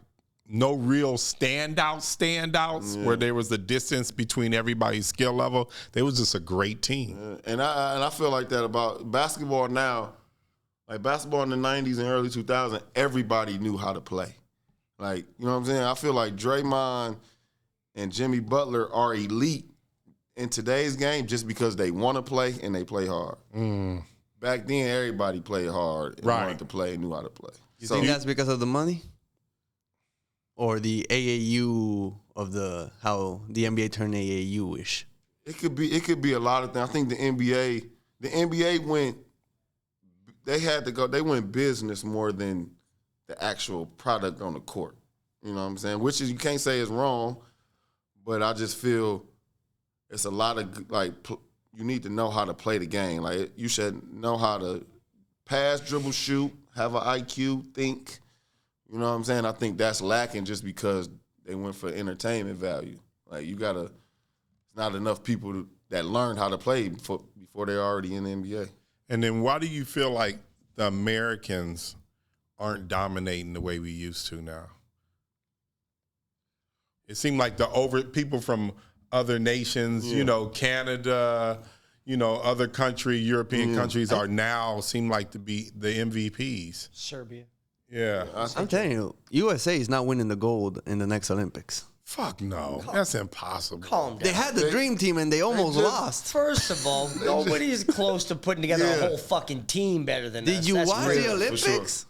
no real standouts where there was a distance between everybody's skill level. They was just a great team. Yeah. And I feel like that about basketball now. Like basketball in the 90s and early 2000s, everybody knew how to play. Like, you know what I'm saying? I feel like Draymond and Jimmy Butler are elite in today's game just because they want to play and they play hard. Back then, everybody played hard and wanted to play and knew how to play. You think that's because of the money? Or the AAU of how the NBA turned AAU-ish? It could be a lot of things. I think the NBA went, they went business more than the actual product on the court. You know what I'm saying? Which is, you can't say is wrong, but I just feel it's a lot of, like, you need to know how to play the game. Like, you should know how to pass, dribble, shoot, have an IQ, think. You know what I'm saying? I think that's lacking just because they went for entertainment value. Like, it's not enough people that learned how to play before they're already in the NBA. And then why do you feel like the Americans aren't dominating the way we used to now? It seemed like people from other nations, Canada, other European countries are now seem like to be the MVPs. Serbia. Yeah. I'm telling you, USA is not winning the gold in the next Olympics. Fuck no. That's impossible. Calm down. They had the dream team and they almost lost. First of all, nobody's close to putting together a whole fucking team better than us. Did you watch the Olympics?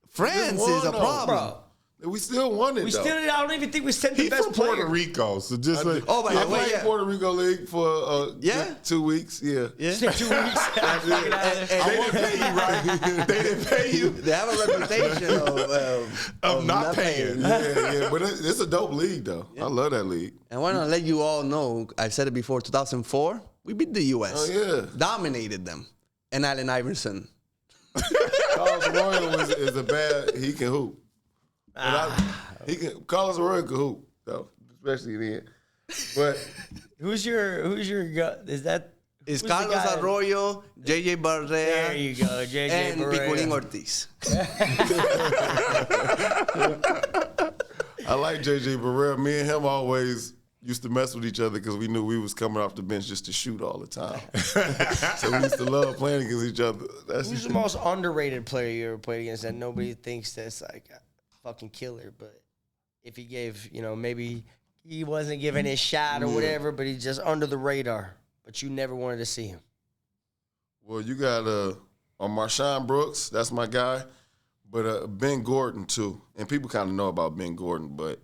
France is a problem. Bro. We still won it, I don't even think we sent the best from player. Puerto Rico, so just like... Oh, by the way, I played Puerto Rico League for 2 weeks, 2 weeks. They didn't pay you, right? They didn't pay you. They have a reputation of not paying. Yeah, but it's a dope league, though. I love that league. And I want to let you all know, I've said it before, 2004, we beat the U.S. Oh, yeah. Dominated them. And Allen Iverson. Carlos Arroyo he can hoop. Carlos Arroyo can hoop, though, especially then. But who's your is that? It's Carlos Arroyo, JJ Barrea. There you go, JJ and Barrea. Picolín Ortiz. I like JJ Barrea. Me and him always used to mess with each other because we knew we was coming off the bench just to shoot all the time. So we used to love playing against each other. Who's the most underrated player you ever played against that nobody thinks that's like a fucking killer? But if he gave, maybe he wasn't giving his shot or whatever, but he's just under the radar. But you never wanted to see him. Well, you got Marshawn Brooks. That's my guy. But Ben Gordon, too. And people kind of know about Ben Gordon, but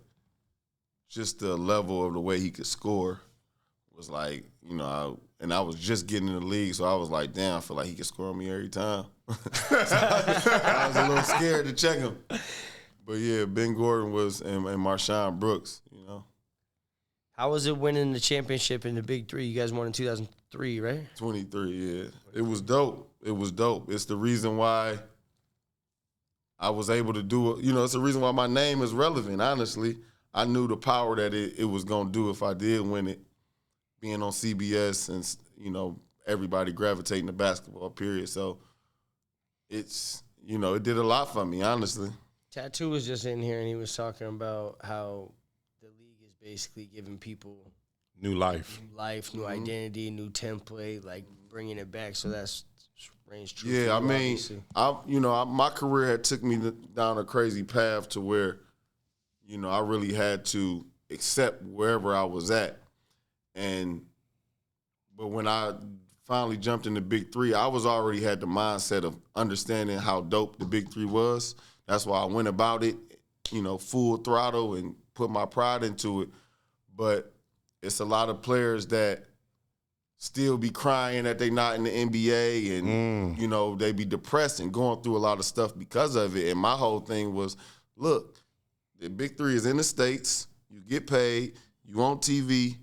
just the level of the way he could score was like, you know, I was just getting in the league, so I was like, damn, I feel like he could score on me every time. I was a little scared to check him. But, yeah, Ben Gordon and Marshawn Brooks, you know. How was it winning the championship in the Big 3? You guys won in 2003, right? 23, yeah. It was dope. It's the reason why I was able to do it. You know, it's the reason why my name is relevant, honestly. I knew the power that it was going to do if I did win it, being on CBS and, you know, everybody gravitating to basketball, period. So it's, you know, it did a lot for me, honestly. Tattoo was just in here, and he was talking about how the league is basically giving people new life, new identity, new template, like bringing it back. So that's range true. Yeah, I mean, my career had took me down a crazy path to where, you know, I really had to accept wherever I was at. But when I finally jumped in the Big 3, I was already had the mindset of understanding how dope the Big 3 was. That's why I went about it, you know, full throttle and put my pride into it. But it's a lot of players that still be crying that they not in the NBA and, you know, they be depressed and going through a lot of stuff because of it. And my whole thing was, look, the Big 3 is in the States. You get paid. You on TV.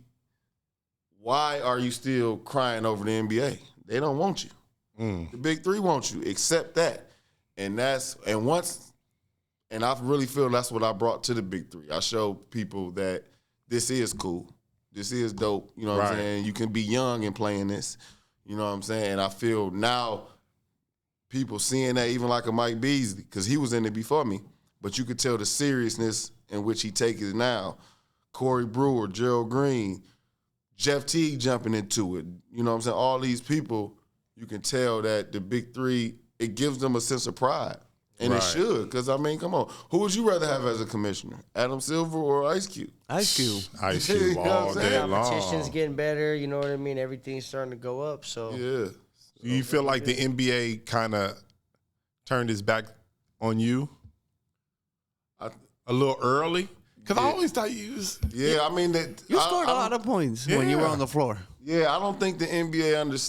Why are you still crying over the NBA? They don't want you. The Big 3 wants you. Accept that. And I really feel that's what I brought to the Big 3. I showed people that this is cool. This is dope. You know what I'm saying? You can be young and playing this. You know what I'm saying? And I feel now people seeing that, even like a Mike Beasley, because he was in it before me. But you could tell the seriousness in which he takes it now. Corey Brewer, Gerald Green, Jeff Teague jumping into it. You know what I'm saying? All these people, you can tell that the Big 3, it gives them a sense of pride. And it should, because, I mean, come on. Who would you rather have as a commissioner, Adam Silver or Ice Cube? Ice Cube. Ice Cube all day long. Competition's getting better, you know what I mean? Everything's starting to go up, so. Yeah. Do you feel like the NBA kind of turned its back on you a little early? Because I always thought you was... Yeah, I mean... You scored a lot of points when you were on the floor. Yeah, I don't think the NBA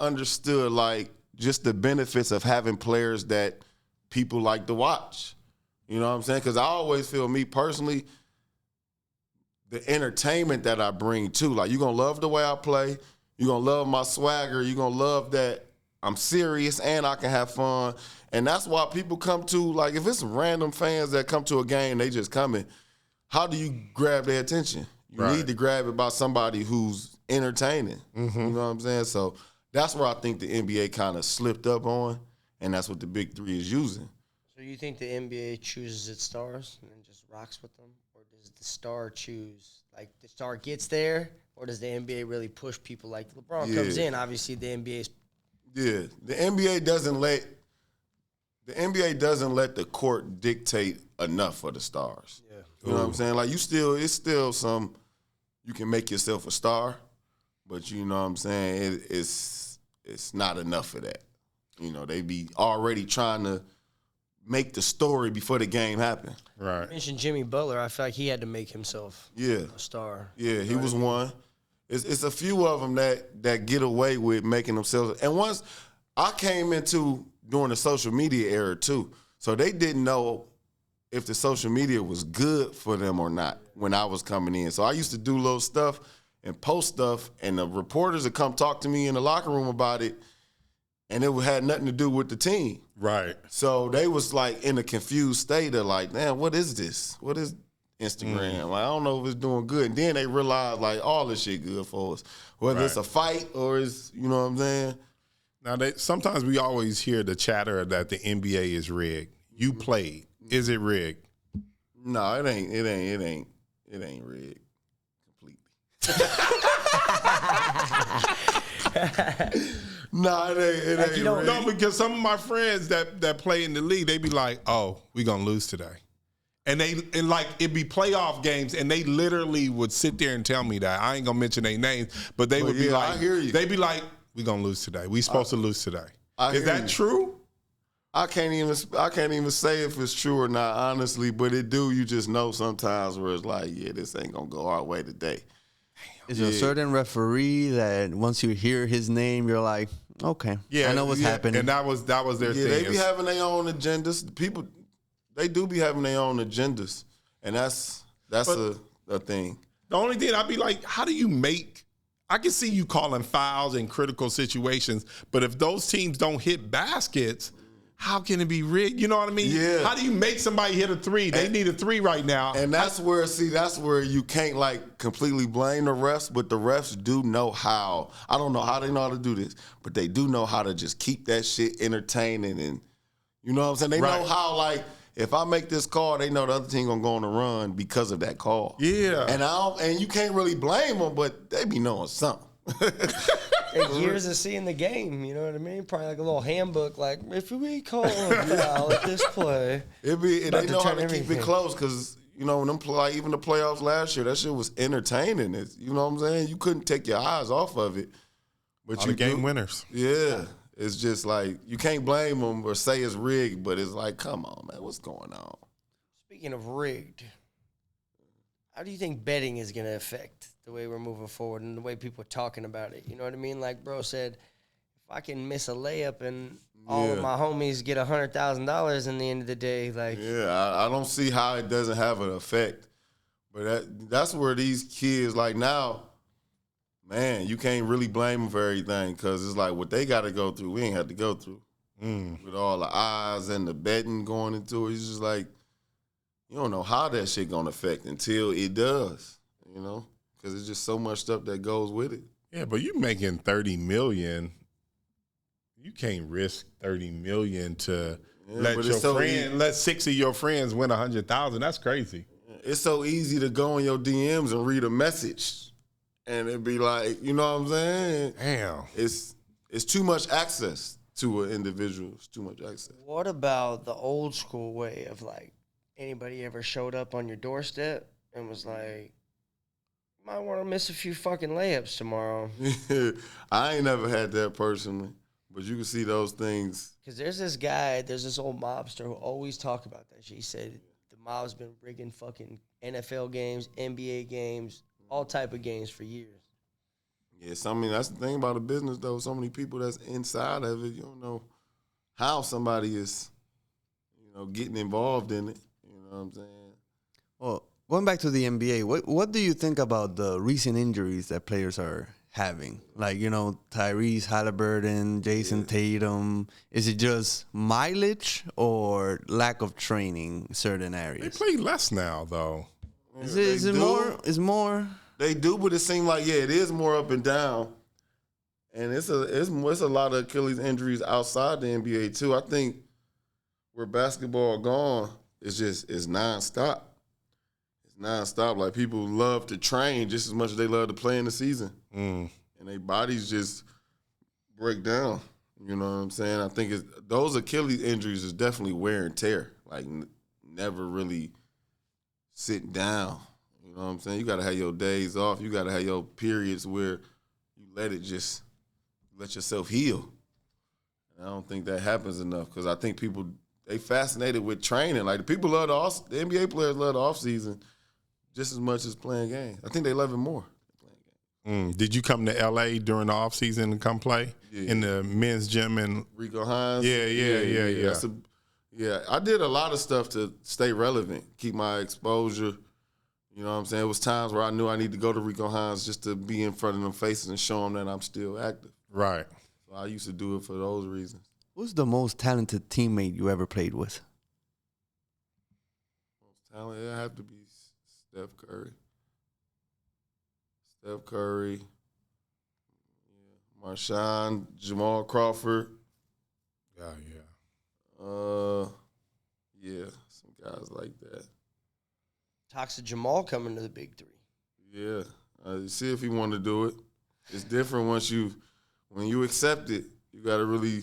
understood, like, just the benefits of having players that people like to watch. You know what I'm saying? Because I always feel, me personally, the entertainment that I bring too. Like, you're going to love the way I play. You're going to love my swagger. You're going to love that I'm serious and I can have fun. And that's why people come to, like, if it's random fans that come to a game, they just coming, how do you grab their attention? You need to grab it by somebody who's entertaining. You know what I'm saying? So that's where I think the NBA kind of slipped up on. And that's what the Big 3 is using. So you think the NBA chooses its stars and then just rocks with them? Or does the star choose, like the star gets there? Or does the NBA really push people? Like LeBron comes in, obviously the NBA's... Yeah, the NBA doesn't let the court dictate enough for the stars. Yeah. You know what I'm saying? Like, it's still you can make yourself a star, but you know what I'm saying? It's not enough for that. You know, they be already trying to make the story before the game happen. Right. You mentioned Jimmy Butler. I feel like he had to make himself a star. Yeah, he was one. It's a few of them that get away with making themselves. And once I came into during the social media era too, so they didn't know if the social media was good for them or not when I was coming in. So I used to do little stuff and post stuff, and the reporters would come talk to me in the locker room about it. And it had nothing to do with the team. Right. So they was like in a confused state of like, man, what is this? What is Instagram? Like, I don't know if it's doing good. And then they realized like all this shit good for us. Whether it's a fight or it's, you know what I'm saying? Now, sometimes we always hear the chatter that the NBA is rigged. You played. Is it rigged? No, it ain't rigged completely. No, it ain't. No, because some of my friends that play in the league, they be like, "Oh, we gonna lose today," and like it'd be playoff games, and they literally would sit there and tell me that. I ain't gonna mention their names, but they would be like, I hear you. They'd be like, we're going to lose today. We supposed to lose today. Is hear that you. true? I can't even say if it's true or not, honestly, but it do. You just know sometimes where it's like, yeah, this ain't going to go our way today. Is there a certain referee that once you hear his name, you're like, okay, I know what's happening. And that was their thing. They be having their own agendas. People, they do be having their own agendas, and that's a thing. The only thing I'd be like, how do you make? I can see you calling fouls in critical situations, but if those teams don't hit baskets, how can it be rigged? You know what I mean? Yeah. How do you make somebody hit a three? They need a three right now. And that's where you can't like completely blame the refs, but the refs do know how. I don't know how they know how to do this, but they do know how to just keep that shit entertaining, and you know what I'm saying? They know how, like, if I make this call, they know the other team gonna go on a run because of that call. Yeah. And you can't really blame them, but they be knowing something. Years of seeing the game, you know what I mean? Probably like a little handbook, like, if we call a foul at this play. They know how to keep it close, because, you know, when even the playoffs last year, that shit was entertaining. You know what I'm saying? You couldn't take your eyes off of it. But you game winners. Yeah. It's just like, you can't blame them or say it's rigged, but it's like, come on, man, what's going on? Speaking of rigged, how do you think betting is going to affect the way we're moving forward and the way people are talking about it? You know what I mean? Like bro said, if I can miss a layup and all of my homies get $100,000 in the end of the day, like. Yeah, I don't see how it doesn't have an effect. But that's where these kids, like now, man, you can't really blame them for everything, because it's like what they got to go through, we ain't had to go through. With all the eyes and the betting going into it, it's just like, you don't know how that shit going to affect until it does, you know, because it's just so much stuff that goes with it. Yeah, but you making $30 million, you can't risk $30 million to let 6 of your friends win $100,000. That's crazy. It's so easy to go in your DMs and read a message. And it'd be like, you know what I'm saying? Damn. It's too much access to an individual. It's too much access. What about the old school way of, like, anybody ever showed up on your doorstep and was like, you might want to miss a few fucking layups tomorrow? I ain't never had that personally, but you can see those things. Because there's this old mobster who always talk about that shit. He said the mob's been rigging fucking NFL games, NBA games, all type of games for years. Yes, I mean, that's the thing about the business, though. So many people that's inside of it, you don't know how somebody is, you know, getting involved in it. You know what I'm saying? Well, going back to the NBA, what do you think about the recent injuries that players are having? Like, you know, Tyrese Halliburton, Jason Tatum. Is it just mileage or lack of training in certain areas? They play less now, though. Is it more? They do, but it seems like, it is more up and down. And it's a lot of Achilles injuries outside the NBA, too. I think where basketball gone, it's nonstop. It's nonstop. Like, people love to train just as much as they love to play in the season. And their bodies just break down. You know what I'm saying? I think those Achilles injuries is definitely wear and tear. Like, never really sitting down. You know what I'm saying? You got to have your days off. You got to have your periods where you let yourself heal. And I don't think that happens enough, because I think people, they fascinated with training. Like, the NBA players love the offseason just as much as playing games. I think they love it more. Did you come to L.A. during the offseason and come play in the men's gym? And Rico Hines? Yeah. I did a lot of stuff to stay relevant, keep my exposure. You know what I'm saying? It was times where I knew I need to go to Rico Hines just to be in front of them faces and show them that I'm still active. Right. So I used to do it for those reasons. Who's the most talented teammate you ever played with? Most talented, it have to be Steph Curry. Marshawn, Jamal Crawford. Some guys like that. Talks to Jamal coming to the Big 3. Yeah, see if he want to do it. It's different when you accept it. You got to really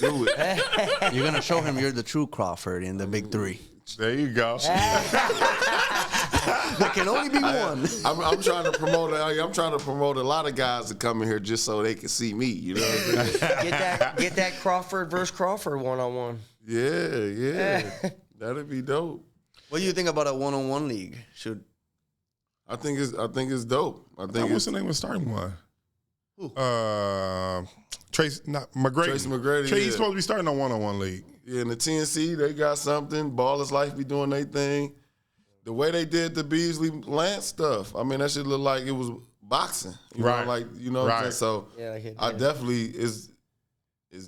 do it. You're gonna show him you're the true Crawford in the Big 3. There you go. There can only be one. I'm trying to promote. I'm trying to promote a lot of guys to come in here just so they can see me. You know what I'm saying? Get that Crawford versus Crawford 1-on-1. Yeah. That'd be dope. What do you think about a one-on-one league? I think it's dope. What's the name of the starting one? Who? Tracy McGrady. Tracy McGrady. He's supposed to be starting a one-on-one league. Yeah, in the TNC, they got something. Ballers Life be doing their thing. The way they did the Beasley Lance stuff, I mean, that shit look like it was boxing. You know, like, you know what I'm saying? So I definitely is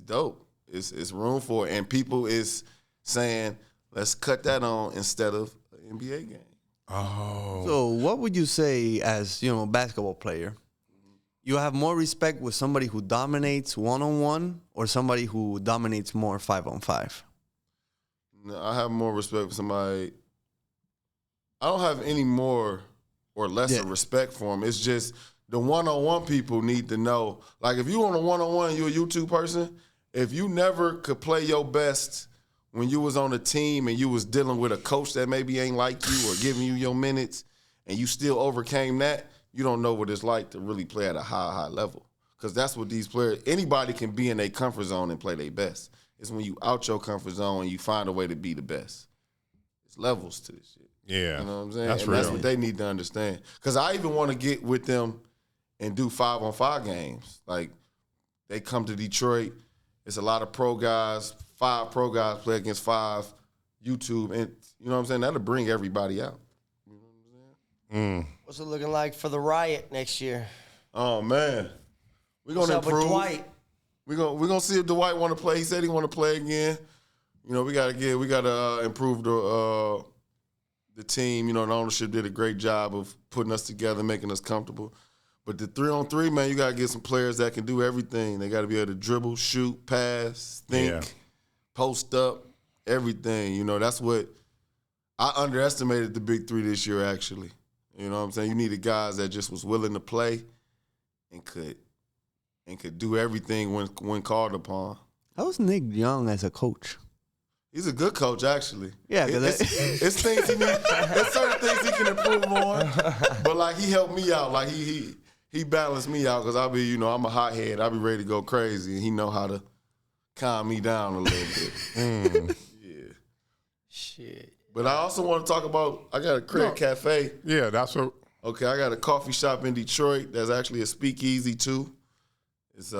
dope. It's room for it. And people is saying, let's cut that on instead of an NBA game. Oh. So what would you say as, a basketball player? You have more respect with somebody who dominates one-on-one or somebody who dominates more 5-on-5? No, I have more respect for somebody. I don't have any more or lesser respect for them. It's just the one-on-one people need to know. Like, if you on a one-on-one, you're a YouTube person, if you never could play your best when you was on a team and you was dealing with a coach that maybe ain't like you or giving you your minutes and you still overcame that, you don't know what it's like to really play at a high level. Because that's what these players, anybody can be in their comfort zone and play their best. It's when you out your comfort zone and you find a way to be the best. It's levels to this shit. Yeah. You know what I'm saying? That's and real. that's what they need to understand. Because I even want to get with them and do 5-on-5 games. Like, they come to Detroit. It's a lot of pro guys. 5 pro guys play against 5 YouTube. And you know what I'm saying? That'll bring everybody out. You know what I'm saying? What's it looking like for the Riot next year? Oh, man. We're going to improve. With Dwight? We're gonna see if Dwight want to play. He said he want to play again. You know, we got to improve the team. You know, the ownership did a great job of putting us together, making us comfortable. But the 3-on-3, man, you got to get some players that can do everything. They got to be able to dribble, shoot, pass, think, post up, everything. You know, that's what I underestimated the Big 3 this year, actually. You know what I'm saying? You needed guys that just was willing to play and could do everything when called upon. How's Nick Young as a coach? He's a good coach, actually. Yeah, it's things he needs. There's certain things he can improve on. But like, he helped me out. Like, he balanced me out because I'm a hothead. I be ready to go crazy, and he know how to calm me down a little bit. Yeah. Shit. But I also want to talk about, I got a Craig Cafe. Yeah, that's what. Okay, I got a coffee shop in Detroit that's actually a speakeasy too. It's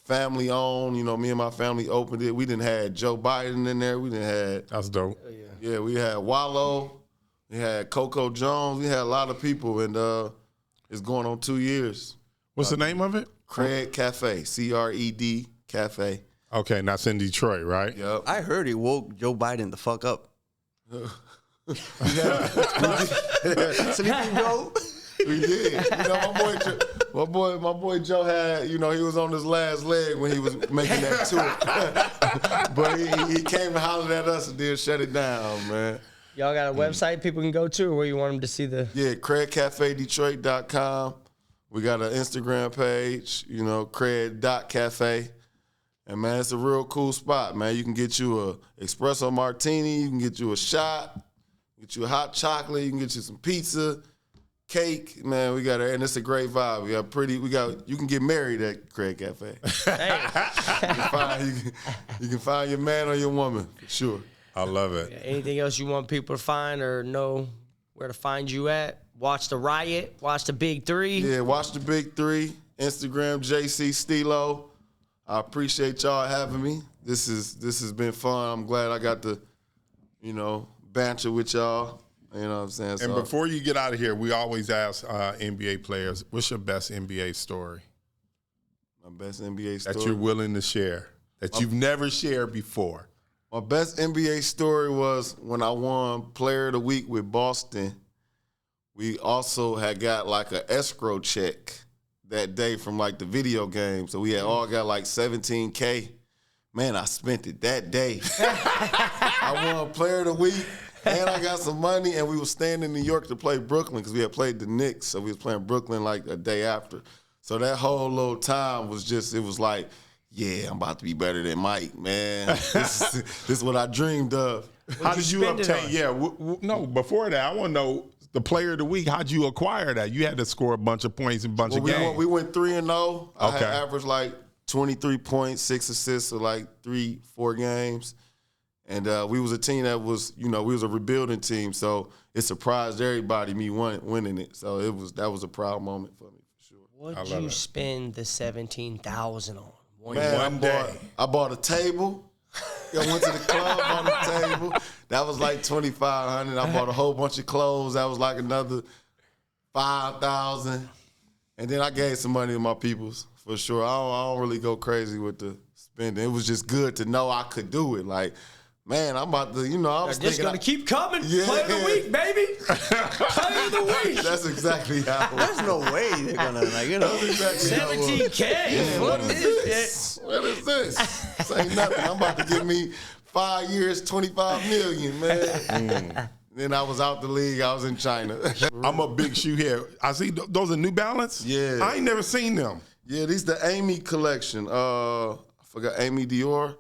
family owned. You know, me and my family opened it. We done had Joe Biden in there. We done had. That's dope. Yeah, we had Wallow. We had Coco Jones. We had a lot of people, and it's going on 2 years. What's the name of it? Craig Cafe. CRED Cafe. Okay, and that's in Detroit, right? Yep. I heard he woke Joe Biden the fuck up. Sleeping Joe. We did. You know, my boy Joe had, he was on his last leg when he was making that tour. But he came and hollered at us and then shut it down, man. Y'all got a website people can go to, or where you want them to see the? Yeah, CraigCafeDetroit.com. We got an Instagram page, Craig.cafe. And, man, it's a real cool spot, man. You can get you a espresso martini. You can get you a shot. Get you a hot chocolate. You can get you some pizza, cake. Man, we got it. And it's a great vibe. You can get married at Craig Cafe. You can find your man or your woman, for sure. I love it. Anything else you want people to find or know where to find you at? Watch the Riot. Watch the Big 3. Yeah, watch the Big 3. Instagram, JC Stilo. I appreciate y'all having me. This has been fun. I'm glad I got to, banter with y'all. You know what I'm saying? And before you get out of here, we always ask NBA players, what's your best NBA story? My best NBA story? That you're willing to share, that you've never shared before. My best NBA story was when I won Player of the Week with Boston. We also had got like an escrow check that day from like the video game. So we had all got like $17K. Man, I spent it that day. I won Player of the Week, and I got some money, and we were staying in New York to play Brooklyn because we had played the Knicks. So we was playing Brooklyn like a day after. So that whole little time was just, it was like, yeah, I'm about to be better than Mike, man. This is what I dreamed of. How did you obtain? Yeah, no. Before that, I want to know the player of the week. How'd you acquire that? You had to score a bunch of points in a bunch of games. We went 3-0. I Okay. had averaged like 23 points, 6 assists for like 3-4 games. And we was a team that was, we was a rebuilding team, so it surprised everybody me winning it. So that was a proud moment for me for sure. What did you spend the $17,000 on? Man, I bought a table. I went to the club, bought a table. That was like $2,500. I bought a whole bunch of clothes. That was like another $5,000. And then I gave some money to my peoples for sure. I don't really go crazy with the spending. It was just good to know I could do it. Like, man, I'm about to, I was just thinking. Gonna keep coming. Yeah. Play of the week, baby. Play of the week. That's exactly how it was. There's no way they're gonna That's exactly how it was. $17K. What is this? What is this? This ain't nothing. I'm about to give me 5 years, $25 million, man. Then I was out the league. I was in China. I'm a big shoe head. I see those are New Balance. Yeah. I ain't never seen them. Yeah, these the Amy collection. I forgot Amy Dior.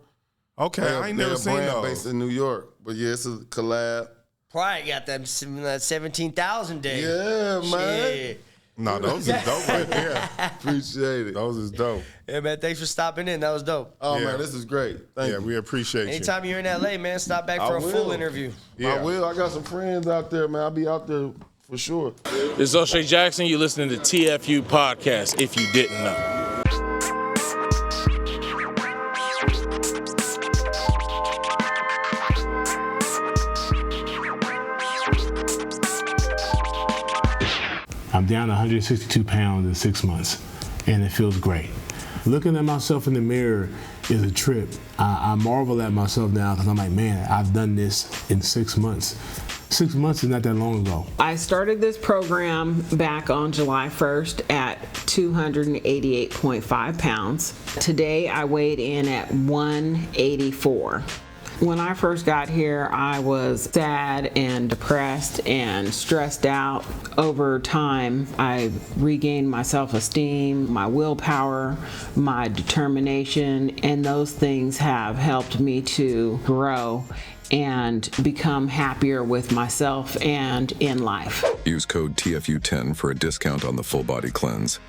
Okay, I ain't never seen those. Based in New York, but yeah, it's a collab. Probably got them 17,000 days. Yeah, man. Shit. No, those is dope right there. Appreciate it. Those is dope. Yeah, man, thanks for stopping in. That was dope. Oh, Yeah. man, this is great. Thank you. We appreciate you. Anytime you're in LA, man, stop back for a full interview. Yeah. I will. I got some friends out there, man. I'll be out there for sure. This is O'Shea Jackson. You're listening to TFU Podcast, if you didn't know. I'm down 162 pounds in 6 months, and it feels great. Looking at myself in the mirror is a trip. I marvel at myself now because I'm like, man, I've done this in 6 months. 6 months is not that long ago. I started this program back on July 1st at 288.5 pounds. Today I weighed in at 184. When I first got here, I was sad and depressed and stressed out. Over time, I regained my self-esteem, my willpower, my determination, and those things have helped me to grow and become happier with myself and in life. Use code TFU10 for a discount on the full body cleanse.